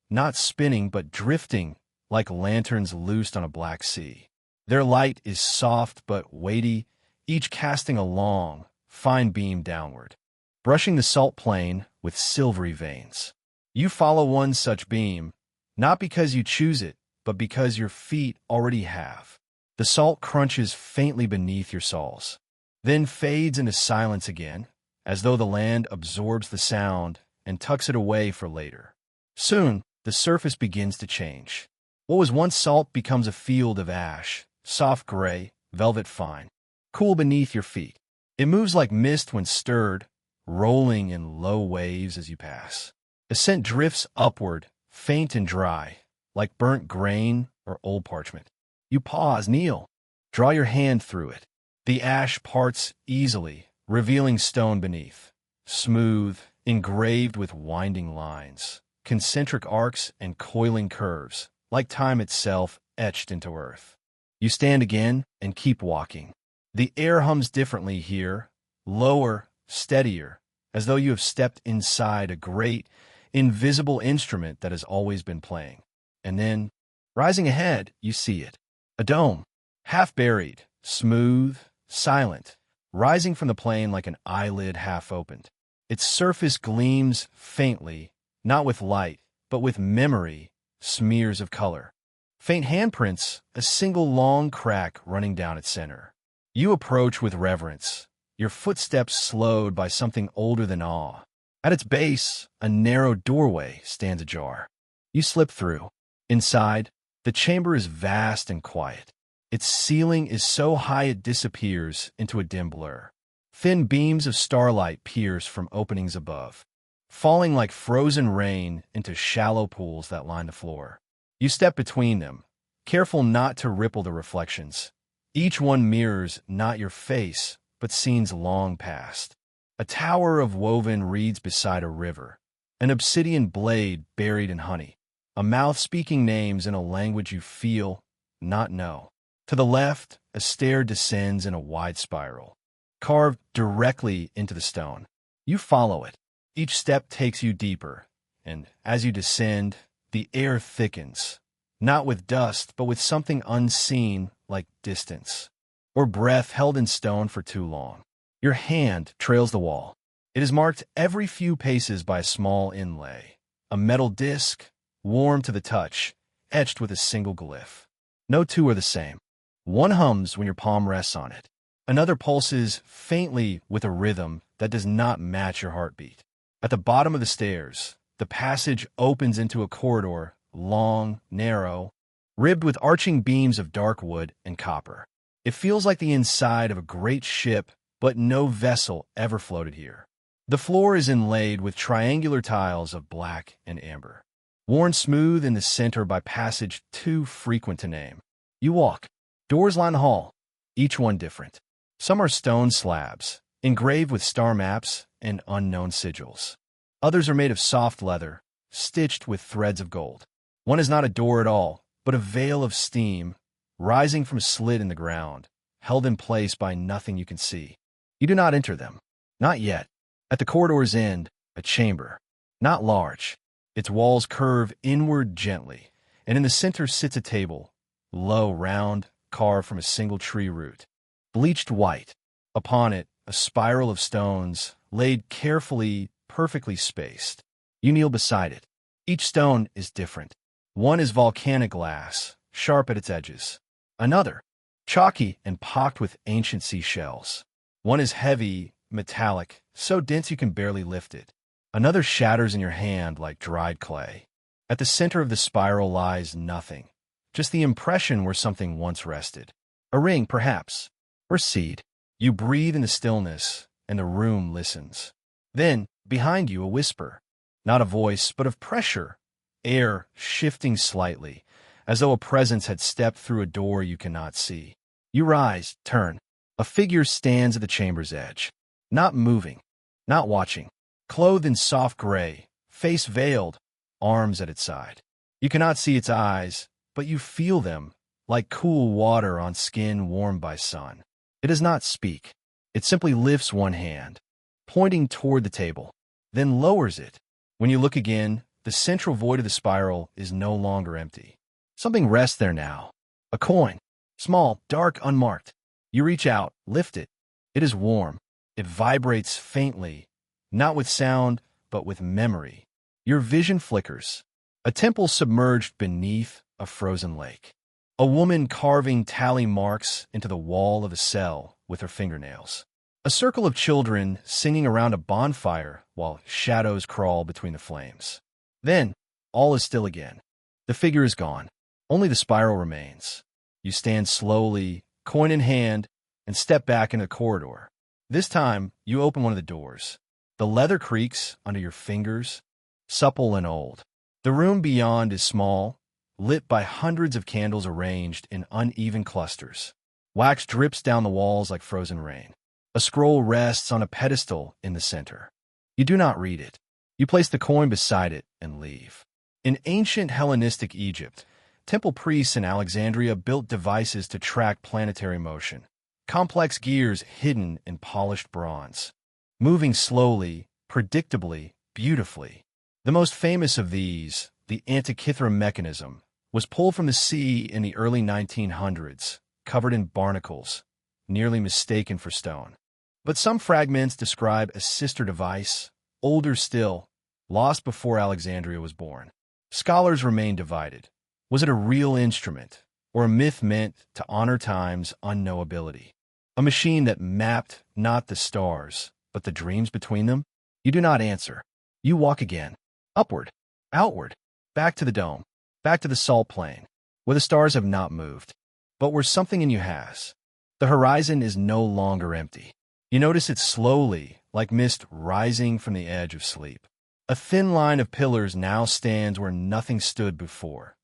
not spinning but drifting like lanterns loosed on a black sea. Their light is soft but weighty, each casting a long, fine beam downward, brushing the salt plain with silvery veins. You follow one such beam, not because you choose it, but because your feet already have. The salt crunches faintly beneath your soles, then fades into silence again, as though the land absorbs the sound and tucks it away for later. Soon, the surface begins to change. What was once salt becomes a field of ash, soft gray, velvet fine, cool beneath your feet. It moves like mist when stirred, rolling in low waves as you pass. The scent drifts upward, faint and dry, like burnt grain or old parchment. You pause, kneel, draw your hand through it. The ash parts easily, revealing stone beneath, smooth, engraved with winding lines, concentric arcs and coiling curves, like time itself etched into earth. You stand again and keep walking. The air hums differently here, lower, steadier, as though you have stepped inside a great, invisible instrument that has always been playing. And then, rising ahead, you see it. A dome, half buried, smooth, silent, rising from the plain like an eyelid half opened. Its surface gleams faintly, not with light, but with memory, smears of color. Faint handprints, a single long crack running down its center. You approach with reverence, your footsteps slowed by something older than awe. At its base, a narrow doorway stands ajar. You slip through. Inside, the chamber is vast and quiet. Its ceiling is so high it disappears into a dim blur. Thin beams of starlight pierce from openings above, falling like frozen rain into shallow pools that line the floor. You step between them, careful not to ripple the reflections. Each one mirrors not your face, but scenes long past. A tower of woven reeds beside a river, an obsidian blade buried in honey, a mouth speaking names in a language you feel, not know. To the left, a stair descends in a wide spiral, carved directly into the stone. You follow it. Each step takes you deeper, and as you descend, the air thickens, not with dust, but with something unseen like distance, or breath held in stone for too long. Your hand trails the wall. It is marked every few paces by a small inlay, a metal disc, warm to the touch, etched with a single glyph. No two are the same. One hums when your palm rests on it. Another pulses faintly with a rhythm that does not match your heartbeat. At the bottom of the stairs, the passage opens into a corridor, long, narrow, ribbed with arching beams of dark wood and copper. It feels like the inside of a great ship, but no vessel ever floated here. The floor is inlaid with triangular tiles of black and amber, worn smooth in the center by passage too frequent to name. You walk. Doors line the hall, each one different. Some are stone slabs, engraved with star maps and unknown sigils. Others are made of soft leather, stitched with threads of gold. One is not a door at all, but a veil of steam, rising from a slit in the ground, held in place by nothing you can see. You do not enter them. Not yet. At the corridor's end, a chamber. Not large. Its walls curve inward gently, and in the center sits a table, low, round, carved from a single tree root, bleached white. Upon it, a spiral of stones, laid carefully, perfectly spaced. You kneel beside it. Each stone is different. One is volcanic glass, sharp at its edges. Another, chalky and pocked with ancient seashells. One is heavy, metallic, so dense you can barely lift it. Another shatters in your hand like dried clay. At the center of the spiral lies nothing, just the impression where something once rested. A ring, perhaps, or seed. You breathe in the stillness, and the room listens. Then, behind you, a whisper. Not a voice, but of pressure. Air shifting slightly, as though a presence had stepped through a door you cannot see. You rise, turn. A figure stands at the chamber's edge. Not moving, not watching. Clothed in soft gray, face veiled, arms at its side. You cannot see its eyes, but you feel them, like cool water on skin warmed by sun. It does not speak. It simply lifts one hand, pointing toward the table, then lowers it. When you look again, the central void of the spiral is no longer empty. Something rests there now. A coin. Small, dark, unmarked. You reach out, lift it. It is warm. It vibrates faintly, not with sound, but with memory. Your vision flickers. A temple submerged beneath a frozen lake. A woman carving tally marks into the wall of a cell with her fingernails. A circle of children singing around a bonfire while shadows crawl between the flames. Then, all is still again. The figure is gone. Only the spiral remains. You stand slowly, coin in hand, and step back into the corridor. This time, you open one of the doors. The leather creaks under your fingers, supple and old. The room beyond is small, lit by hundreds of candles arranged in uneven clusters. Wax drips down the walls like frozen rain. A scroll rests on a pedestal in the center. You do not read it. You place the coin beside it and leave. In ancient Hellenistic Egypt, temple priests in Alexandria built devices to track planetary motion. Complex gears hidden in polished bronze. Moving slowly, predictably, beautifully. The most famous of these, the Antikythera mechanism, was pulled from the sea in the early 1900s, covered in barnacles, nearly mistaken for stone. But some fragments describe a sister device, older still, lost before Alexandria was born. Scholars remain divided. Was it a real instrument, or a myth meant to honor time's unknowability? A machine that mapped not the stars, but the dreams between them? You do not answer. You walk again. Upward, outward, back to the dome, back to the salt plain, where the stars have not moved, but where something in you has. The horizon is no longer empty. You notice it slowly, like mist rising from the edge of sleep. A thin line of pillars now stands where nothing stood before,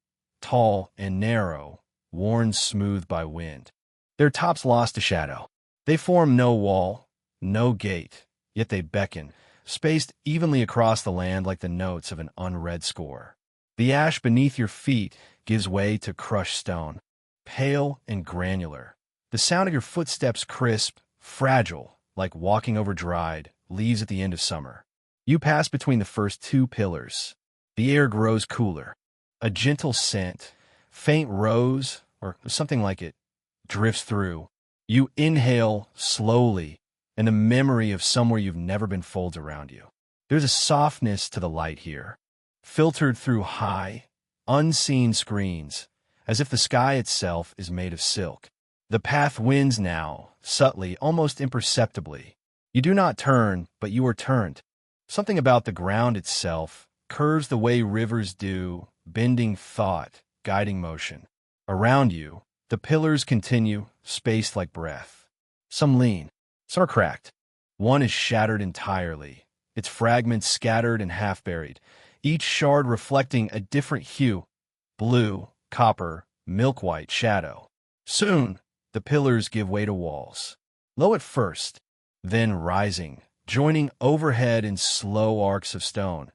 tall and narrow, worn smooth by wind. Their tops lost to shadow. They form no wall, no gate, yet they beckon, spaced evenly across the land like the notes of an unread score. The ash beneath your feet gives way to crushed stone, pale and granular. The sound of your footsteps crisp, fragile, like walking over dried leaves at the end of summer. You pass between the first two pillars. The air grows cooler. A gentle scent, faint rose, or something like it, drifts through. You inhale slowly, and the memory of somewhere you've never been folds around you. There's a softness to the light here, filtered through high, unseen screens, as if the sky itself is made of silk. The path winds now, subtly, almost imperceptibly. You do not turn, but you are turned. Something about the ground itself curves the way rivers do, bending thought, guiding motion. Around you, the pillars continue, spaced like breath. Some lean, some are cracked. One is shattered entirely, its fragments scattered and half-buried, each shard reflecting a different hue, blue, copper, milk-white shadow. Soon, the pillars give way to walls, low at first, then rising, joining overhead in slow arcs of stone,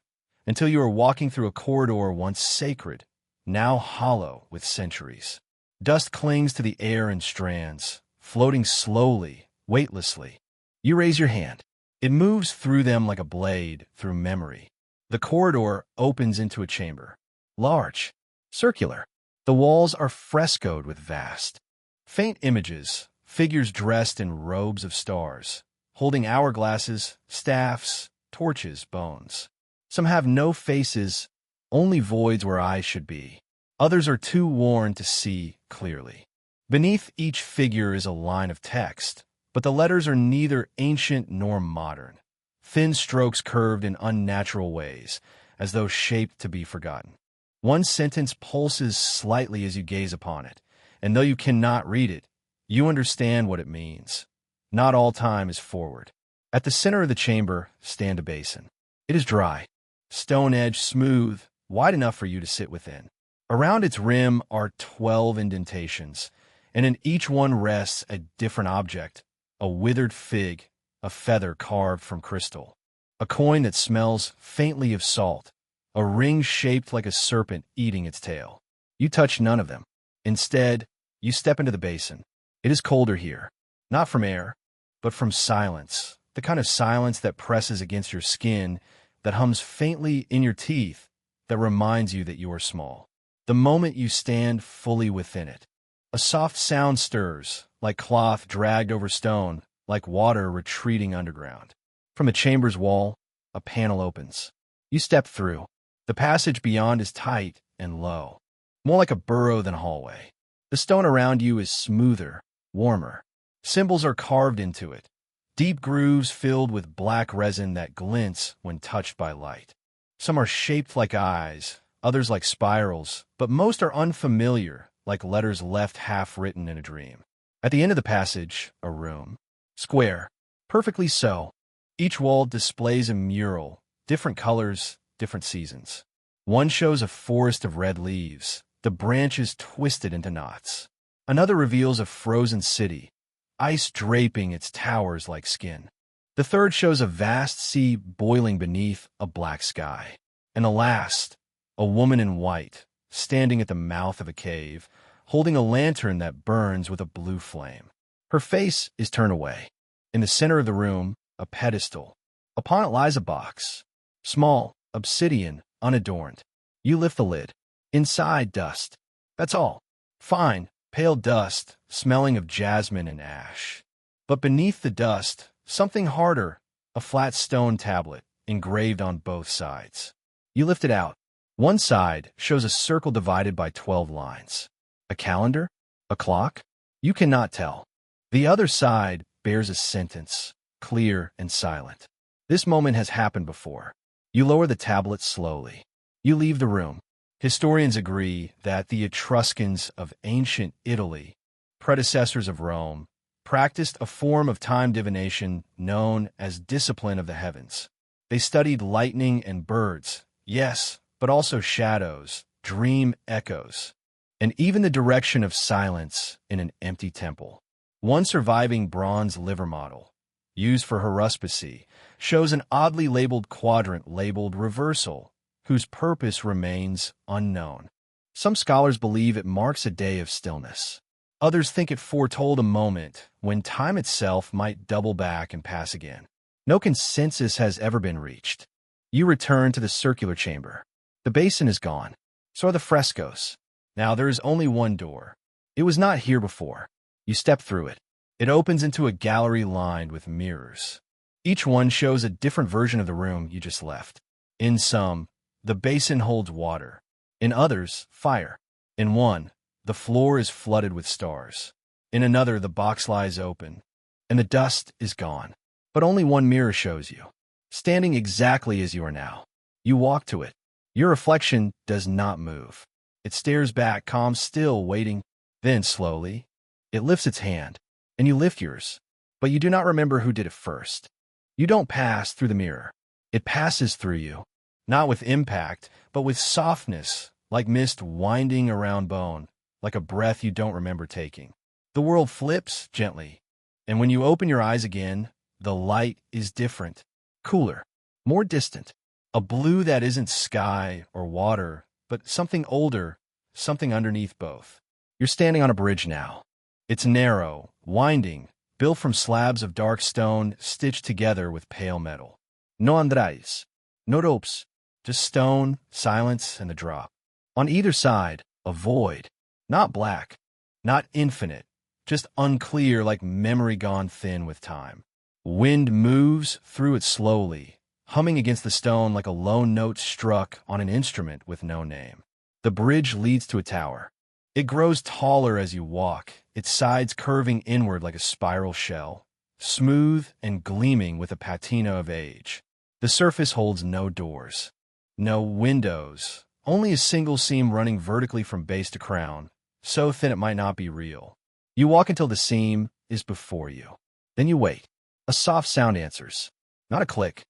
until you are walking through a corridor once sacred, now hollow with centuries. Dust clings to the air in strands, floating slowly, weightlessly. You raise your hand. It moves through them like a blade through memory. The corridor opens into a chamber. Large, circular. The walls are frescoed with vast, faint images, figures dressed in robes of stars, holding hourglasses, staffs, torches, bones. Some have no faces, only voids where eyes should be. Others are too worn to see clearly. Beneath each figure is a line of text, but the letters are neither ancient nor modern. Thin strokes curved in unnatural ways, as though shaped to be forgotten. One sentence pulses slightly as you gaze upon it, and though you cannot read it, you understand what it means. Not all time is forward. At the center of the chamber stand a basin. It is dry, stone edge smooth, wide enough for you to sit within. Around its rim are 12 indentations, and in each one rests a different object: a withered fig, a feather carved from crystal, a coin that smells faintly of salt, a ring shaped like a serpent eating its tail. You touch none of them. Instead, you step into the basin. It is colder here, not from air, but from silence, the kind of silence that presses against your skin, that hums faintly in your teeth, that reminds you that you are small. The moment you stand fully within it, a soft sound stirs, like cloth dragged over stone, like water retreating underground. From the chamber's wall, a panel opens. You step through. The passage beyond is tight and low, more like a burrow than a hallway. The stone around you is smoother, warmer. Symbols are carved into it, deep grooves filled with black resin that glints when touched by light. Some are shaped like eyes, others like spirals, but most are unfamiliar, like letters left half-written in a dream. At the end of the passage, a room. Square. Perfectly so. Each wall displays a mural, different colors, different seasons. One shows a forest of red leaves, the branches twisted into knots. Another reveals a frozen city, ice draping its towers like skin. The third shows a vast sea boiling beneath a black sky. And the last, a woman in white, standing at the mouth of a cave, holding a lantern that burns with a blue flame. Her face is turned away. In the center of the room, a pedestal. Upon it lies a box. Small, obsidian, unadorned. You lift the lid. Inside, dust. That's all. Fine, pale dust, smelling of jasmine and ash. But beneath the dust, something harder, a flat stone tablet, engraved on both sides. You lift it out. One side shows a circle divided by 12 lines. A calendar? A clock? You cannot tell. The other side bears a sentence, clear and silent. This moment has happened before. You lower the tablet slowly. You leave the room. Historians agree that the Etruscans of ancient Italy, predecessors of Rome, practiced a form of time divination known as discipline of the heavens. They studied lightning and birds, yes, but also shadows, dream echoes, and even the direction of silence in an empty temple. One surviving bronze liver model, used for haruspicy, shows an oddly labeled quadrant labeled reversal, whose purpose remains unknown. Some scholars believe it marks a day of stillness. Others think it foretold a moment when time itself might double back and pass again. No consensus has ever been reached. You return to the circular chamber. The basin is gone. So are the frescoes. Now there is only one door. It was not here before. You step through it. It opens into a gallery lined with mirrors. Each one shows a different version of the room you just left. In some, the basin holds water. In others, fire. In one, the floor is flooded with stars. In another, the box lies open, and the dust is gone. But only one mirror shows you, standing exactly as you are now. You walk to it. Your reflection does not move. It stares back, calm, still, waiting. Then, slowly, it lifts its hand, and you lift yours. But you do not remember who did it first. You don't pass through the mirror. It passes through you, not with impact, but with softness, like mist winding around bone, like a breath you don't remember taking. The world flips gently, and when you open your eyes again, the light is different, cooler, more distant. A blue that isn't sky or water, but something older, something underneath both. You're standing on a bridge now. It's narrow, winding, built from slabs of dark stone stitched together with pale metal. No andrais, no ropes, just stone, silence, and the drop. On either side, a void. Not black, not infinite, just unclear like memory gone thin with time. Wind moves through it slowly, humming against the stone like a lone note struck on an instrument with no name. The bridge leads to a tower. It grows taller as you walk, its sides curving inward like a spiral shell, smooth and gleaming with a patina of age. The surface holds no doors, no windows, only a single seam running vertically from base to crown, so thin it might not be real. You walk until the seam is before you. Then you wait. A soft sound answers. Not a click,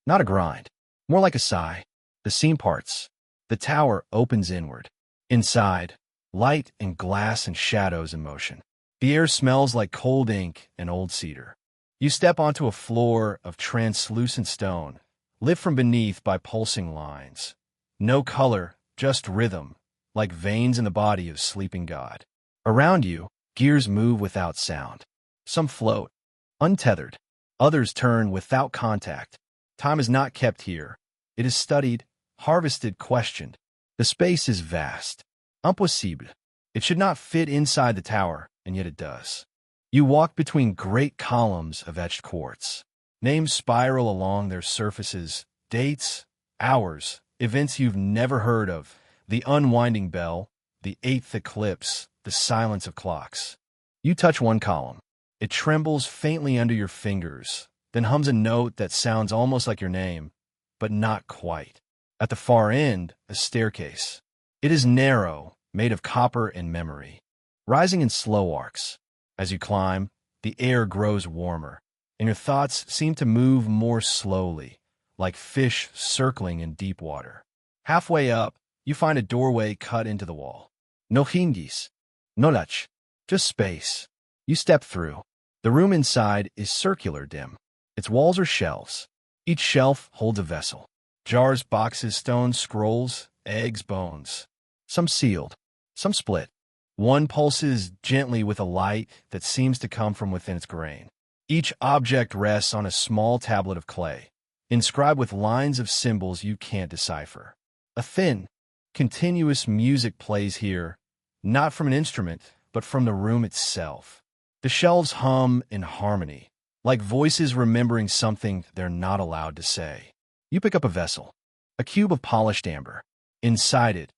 not a grind, more like a sigh. The seam parts. The tower opens inward. Inside, light and glass and shadows in motion. The air smells like cold ink and old cedar. You step onto a floor of translucent stone, lit from beneath by pulsing lines. No color, just rhythm, like veins in the body of sleeping God. Around you, gears move without sound. Some float, untethered. Others turn without contact. Time is not kept here. It is studied, harvested, questioned. The space is vast. Impossible. It should not fit inside the tower, and yet it does. You walk between great columns of etched quartz. Names spiral along their surfaces, dates, hours, events you've never heard of, the unwinding bell, the eighth eclipse, the silence of clocks. You touch one column. It trembles faintly under your fingers, then hums a note that sounds almost like your name, but not quite. At the far end, a staircase. It is narrow, made of copper and memory, rising in slow arcs. As you climb, the air grows warmer, and your thoughts seem to move more slowly, like fish circling in deep water. Halfway up, you find a doorway cut into the wall. No hingis, no latch, just space. You step through. The room inside is circular dim. Its walls are shelves. Each shelf holds a vessel. Jars, boxes, stones, scrolls, eggs, bones. Some sealed, some split. One pulses gently with a light that seems to come from within its grain. Each object rests on a small tablet of clay, inscribed with lines of symbols you can't decipher. A thin, continuous music plays here, not from an instrument, but from the room itself. The shelves hum in harmony, like voices remembering something they're not allowed to say. You pick up a vessel, a cube of polished amber. Inside it,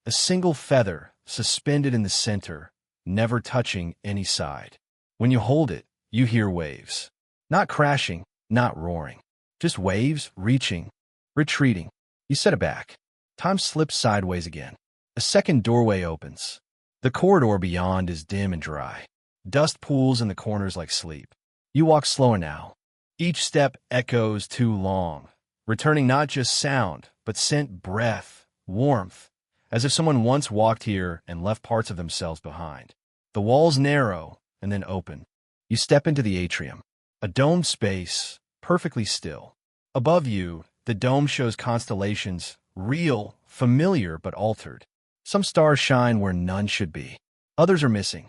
a single feather suspended in the center, never touching any side. When you hold it, you hear waves. Not crashing, not roaring. Just waves, reaching, retreating. You set it back. Time slips sideways again. A second doorway opens. The corridor beyond is dim and dry. Dust pools in the corners like sleep. You walk slower now. Each step echoes too long, returning not just sound, but scent, breath, warmth, as if someone once walked here and left parts of themselves behind. The walls narrow and then open. You step into the atrium, a domed space, perfectly still. Above you, the dome shows constellations, real, familiar, but altered. Some stars shine where none should be. Others are missing.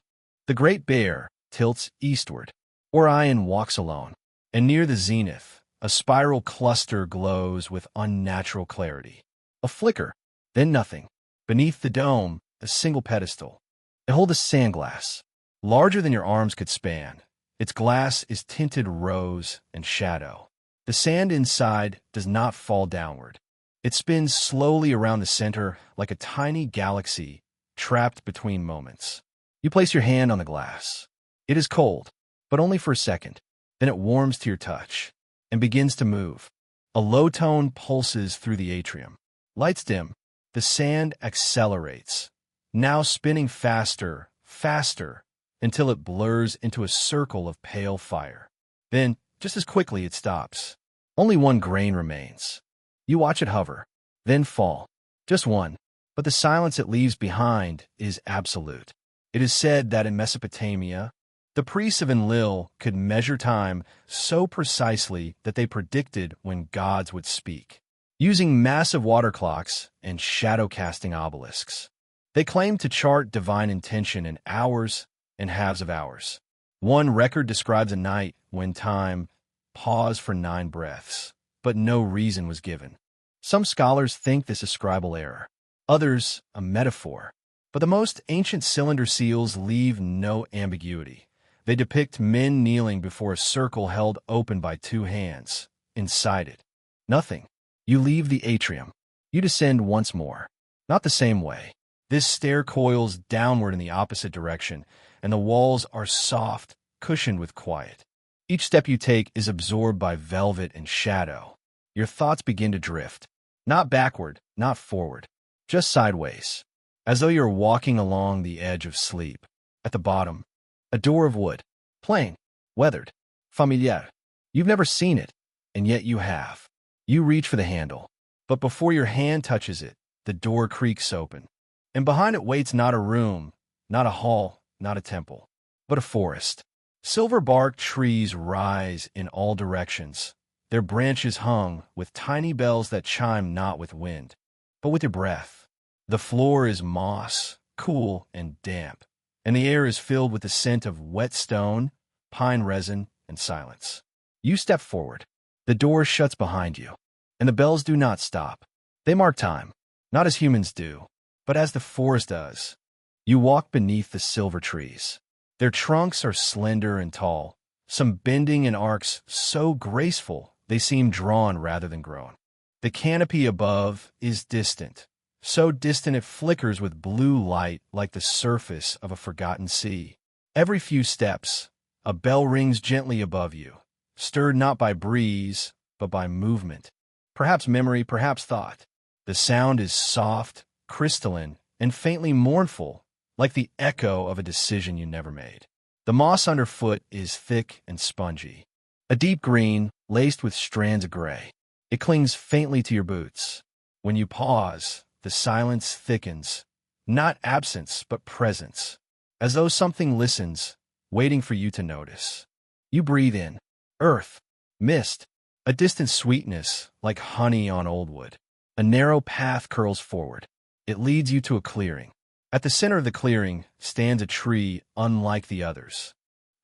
The Great Bear tilts eastward. Orion walks alone. And near the zenith, a spiral cluster glows with unnatural clarity. A flicker, then nothing. Beneath the dome, a single pedestal. It holds a sand glass, larger than your arms could span. Its glass is tinted rose and shadow. The sand inside does not fall downward. It spins slowly around the center like a tiny galaxy trapped between moments. You place your hand on the glass. It is cold, but only for a second. Then it warms to your touch and begins to move. A low tone pulses through the atrium. Lights dim. The sand accelerates, now spinning faster, faster, until it blurs into a circle of pale fire. Then, just as quickly, it stops. Only one grain remains. You watch it hover, then fall. Just one. But the silence it leaves behind is absolute. It is said that in Mesopotamia, the priests of Enlil could measure time so precisely that they predicted when gods would speak, using massive water clocks and shadow-casting obelisks. They claimed to chart divine intention in hours and halves of hours. One record describes a night when time paused for 9 breaths, but no reason was given. Some scholars think this is scribal error, others a metaphor. But the most ancient cylinder seals leave no ambiguity. They depict men kneeling before a circle held open by 2 hands. Inside it, nothing. You leave the atrium. You descend once more. Not the same way. This stair coils downward in the opposite direction, and the walls are soft, cushioned with quiet. Each step you take is absorbed by velvet and shadow. Your thoughts begin to drift. Not backward, not forward. Just sideways. As though you're walking along the edge of sleep. At the bottom, a door of wood. Plain, weathered, familiar. You've never seen it, and yet you have. You reach for the handle, but before your hand touches it, the door creaks open. And behind it waits not a room, not a hall, not a temple, but a forest. Silver-barked trees rise in all directions, their branches hung with tiny bells that chime not with wind, but with your breath. The floor is moss, cool and damp, and the air is filled with the scent of wet stone, pine resin, and silence. You step forward. The door shuts behind you, and the bells do not stop. They mark time, not as humans do, but as the forest does. You walk beneath the silver trees. Their trunks are slender and tall, some bending in arcs so graceful they seem drawn rather than grown. The canopy above is distant, so distant it flickers with blue light like the surface of a forgotten sea. Every few steps, a bell rings gently above you, stirred not by breeze, but by movement. Perhaps memory, perhaps thought. The sound is soft, crystalline, and faintly mournful, like the echo of a decision you never made. The moss underfoot is thick and spongy, a deep green laced with strands of gray. It clings faintly to your boots. When you pause, the silence thickens, not absence, but presence, as though something listens, waiting for you to notice. You breathe in. Earth, mist, a distant sweetness like honey on old wood. A narrow path curls forward. It leads you to a clearing. At the center of the clearing stands a tree unlike the others.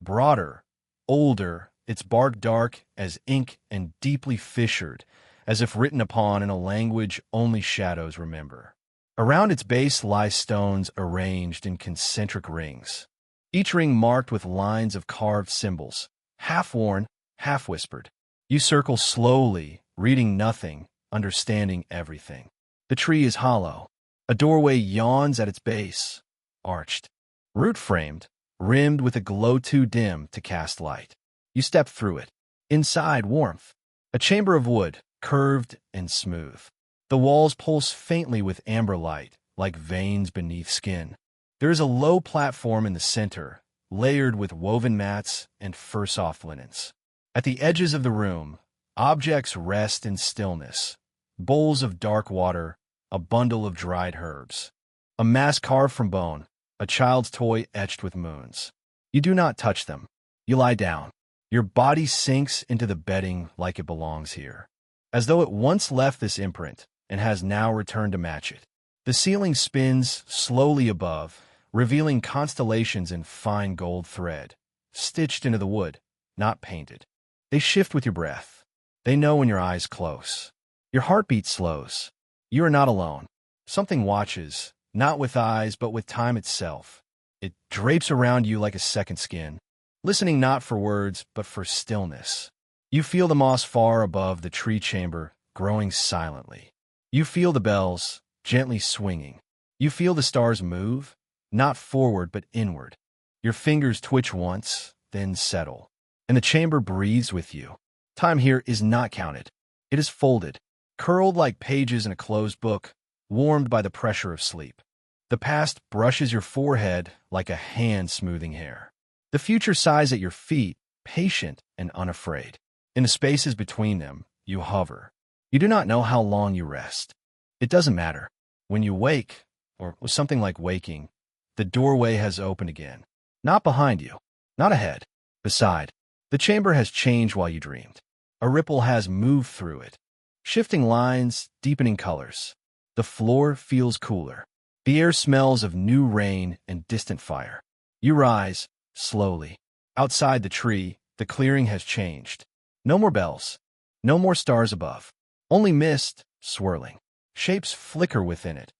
Broader, older, its bark dark as ink and deeply fissured, as if written upon in a language only shadows remember. Around its base lie stones arranged in concentric rings, each ring marked with lines of carved symbols, half-worn, half-whispered. You circle slowly, reading nothing, understanding everything. The tree is hollow. A doorway yawns at its base, arched, root-framed, rimmed with a glow too dim to cast light. You step through it. Inside, warmth. A chamber of wood, curved and smooth. The walls pulse faintly with amber light, like veins beneath skin. There is a low platform in the center, layered with woven mats and fur-soft linens. At the edges of the room, objects rest in stillness. Bowls of dark water, a bundle of dried herbs, a mask carved from bone, a child's toy etched with moons. You do not touch them. You lie down. Your body sinks into the bedding like it belongs here, as though it once left this imprint and has now returned to match it. The ceiling spins slowly above, revealing constellations in fine gold thread, stitched into the wood, not painted. They shift with your breath. They know when your eyes close. Your heartbeat slows. You are not alone. Something watches, not with eyes, but with time itself. It drapes around you like a second skin, listening not for words, but for stillness. You feel the moss far above the tree chamber, growing silently. You feel the bells, gently swinging. You feel the stars move, not forward, but inward. Your fingers twitch once, then settle, and the chamber breathes with you. Time here is not counted. It is folded, curled like pages in a closed book, warmed by the pressure of sleep. The past brushes your forehead like a hand smoothing hair. The future sighs at your feet, patient and unafraid. In the spaces between them, you hover. You do not know how long you rest. It doesn't matter. When you wake, or something like waking, the doorway has opened again. Not behind you, not ahead, beside. The chamber has changed while you dreamed. A ripple has moved through it, shifting lines, deepening colors. The floor feels cooler. The air smells of new rain and distant fire. You rise, slowly. Outside the tree, the clearing has changed. No more bells. No more stars above. Only mist, swirling. Shapes flicker within it.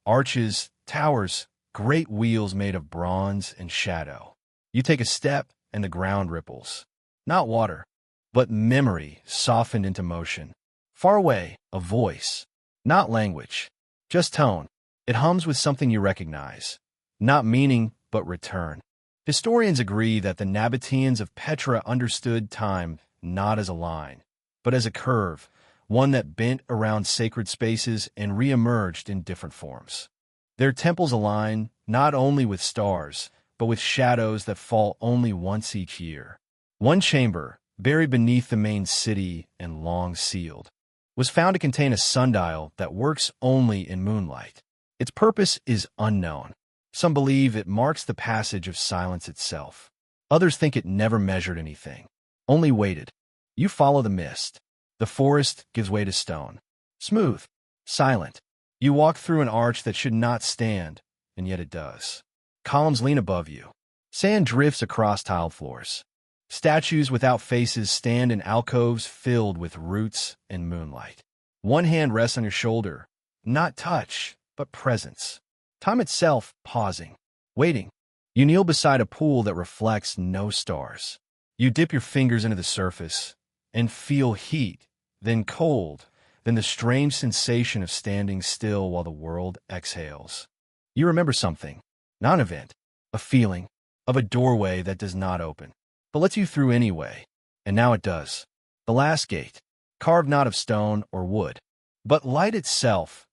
Arches, towers, great wheels made of bronze and shadow. You take a step, and the ground ripples. Not water, but memory softened into motion. Far away, a voice. Not language, just tone. It hums with something you recognize. Not meaning, but return. Historians agree that the Nabateans of Petra understood time not as a line, but as a curve, one that bent around sacred spaces and re-emerged in different forms. Their temples align not only with stars, but with shadows that fall only once each year. One chamber, buried beneath the main city and long sealed, was found to contain a sundial that works only in moonlight. Its purpose is unknown. Some believe it marks the passage of silence itself. Others think it never measured anything, only waited. You follow the mist. The forest gives way to stone. Smooth, silent. You walk through an arch that should not stand, and yet it does. Columns lean above you. Sand drifts across tiled floors. Statues without faces stand in alcoves filled with roots and moonlight. One hand rests on your shoulder, not touch, but presence. Time itself pausing, waiting. You kneel beside a pool that reflects no stars. You dip your fingers into the surface and feel heat, then cold, then the strange sensation of standing still while the world exhales. You remember something, not an event, a feeling of a doorway that does not open, but lets you through anyway. And now it does. The last gate, carved not of stone or wood, but light itself,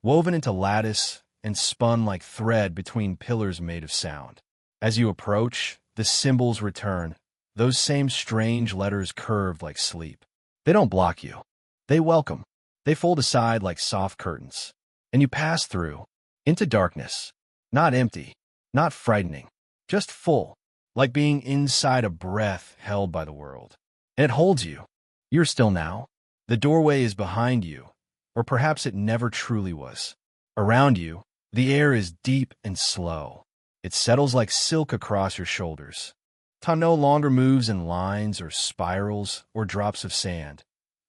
woven into lattice and spun like thread between pillars made of sound. As you approach, the symbols return, those same strange letters curved like sleep. They don't block you. They welcome. They fold aside like soft curtains. And you pass through, into darkness. Not empty, not frightening, just full, like being inside a breath held by the world. And it holds you. You're still now. The doorway is behind you, or perhaps it never truly was. Around you, the air is deep and slow. It settles like silk across your shoulders. Time no longer moves in lines or spirals or drops of sand.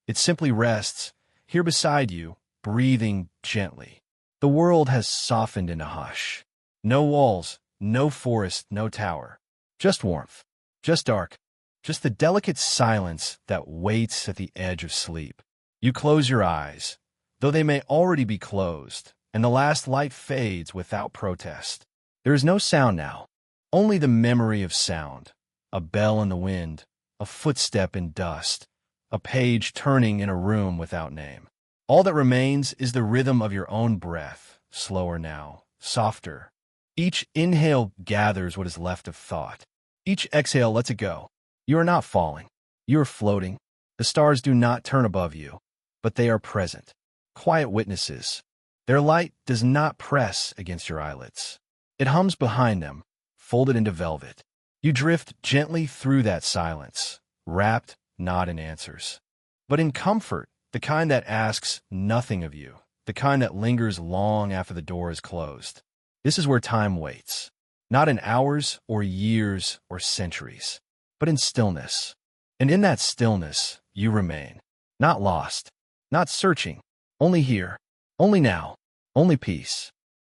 It simply rests, here beside you, breathing gently. The world has softened into hush. No walls, no forest, no tower. Just warmth, just dark, just the delicate silence that waits at the edge of sleep. You close your eyes, though they may already be closed, and the last light fades without protest. There is no sound now, only the memory of sound. A bell in the wind, a footstep in dust, a page turning in a room without name. All that remains is the rhythm of your own breath, slower now, softer. Each inhale gathers what is left of thought. Each exhale lets it go. You are not falling. You are floating. The stars do not turn above you, but they are present, quiet witnesses. Their light does not press against your eyelids. It hums behind them, folded into velvet. You drift gently through that silence, wrapped not in answers, but in comfort, the kind that asks nothing of you, the kind that lingers long after the door is closed. This is where time waits, not in hours or years or centuries, but in stillness. And in that stillness, you remain, not lost, not searching, only here, only now, only peace.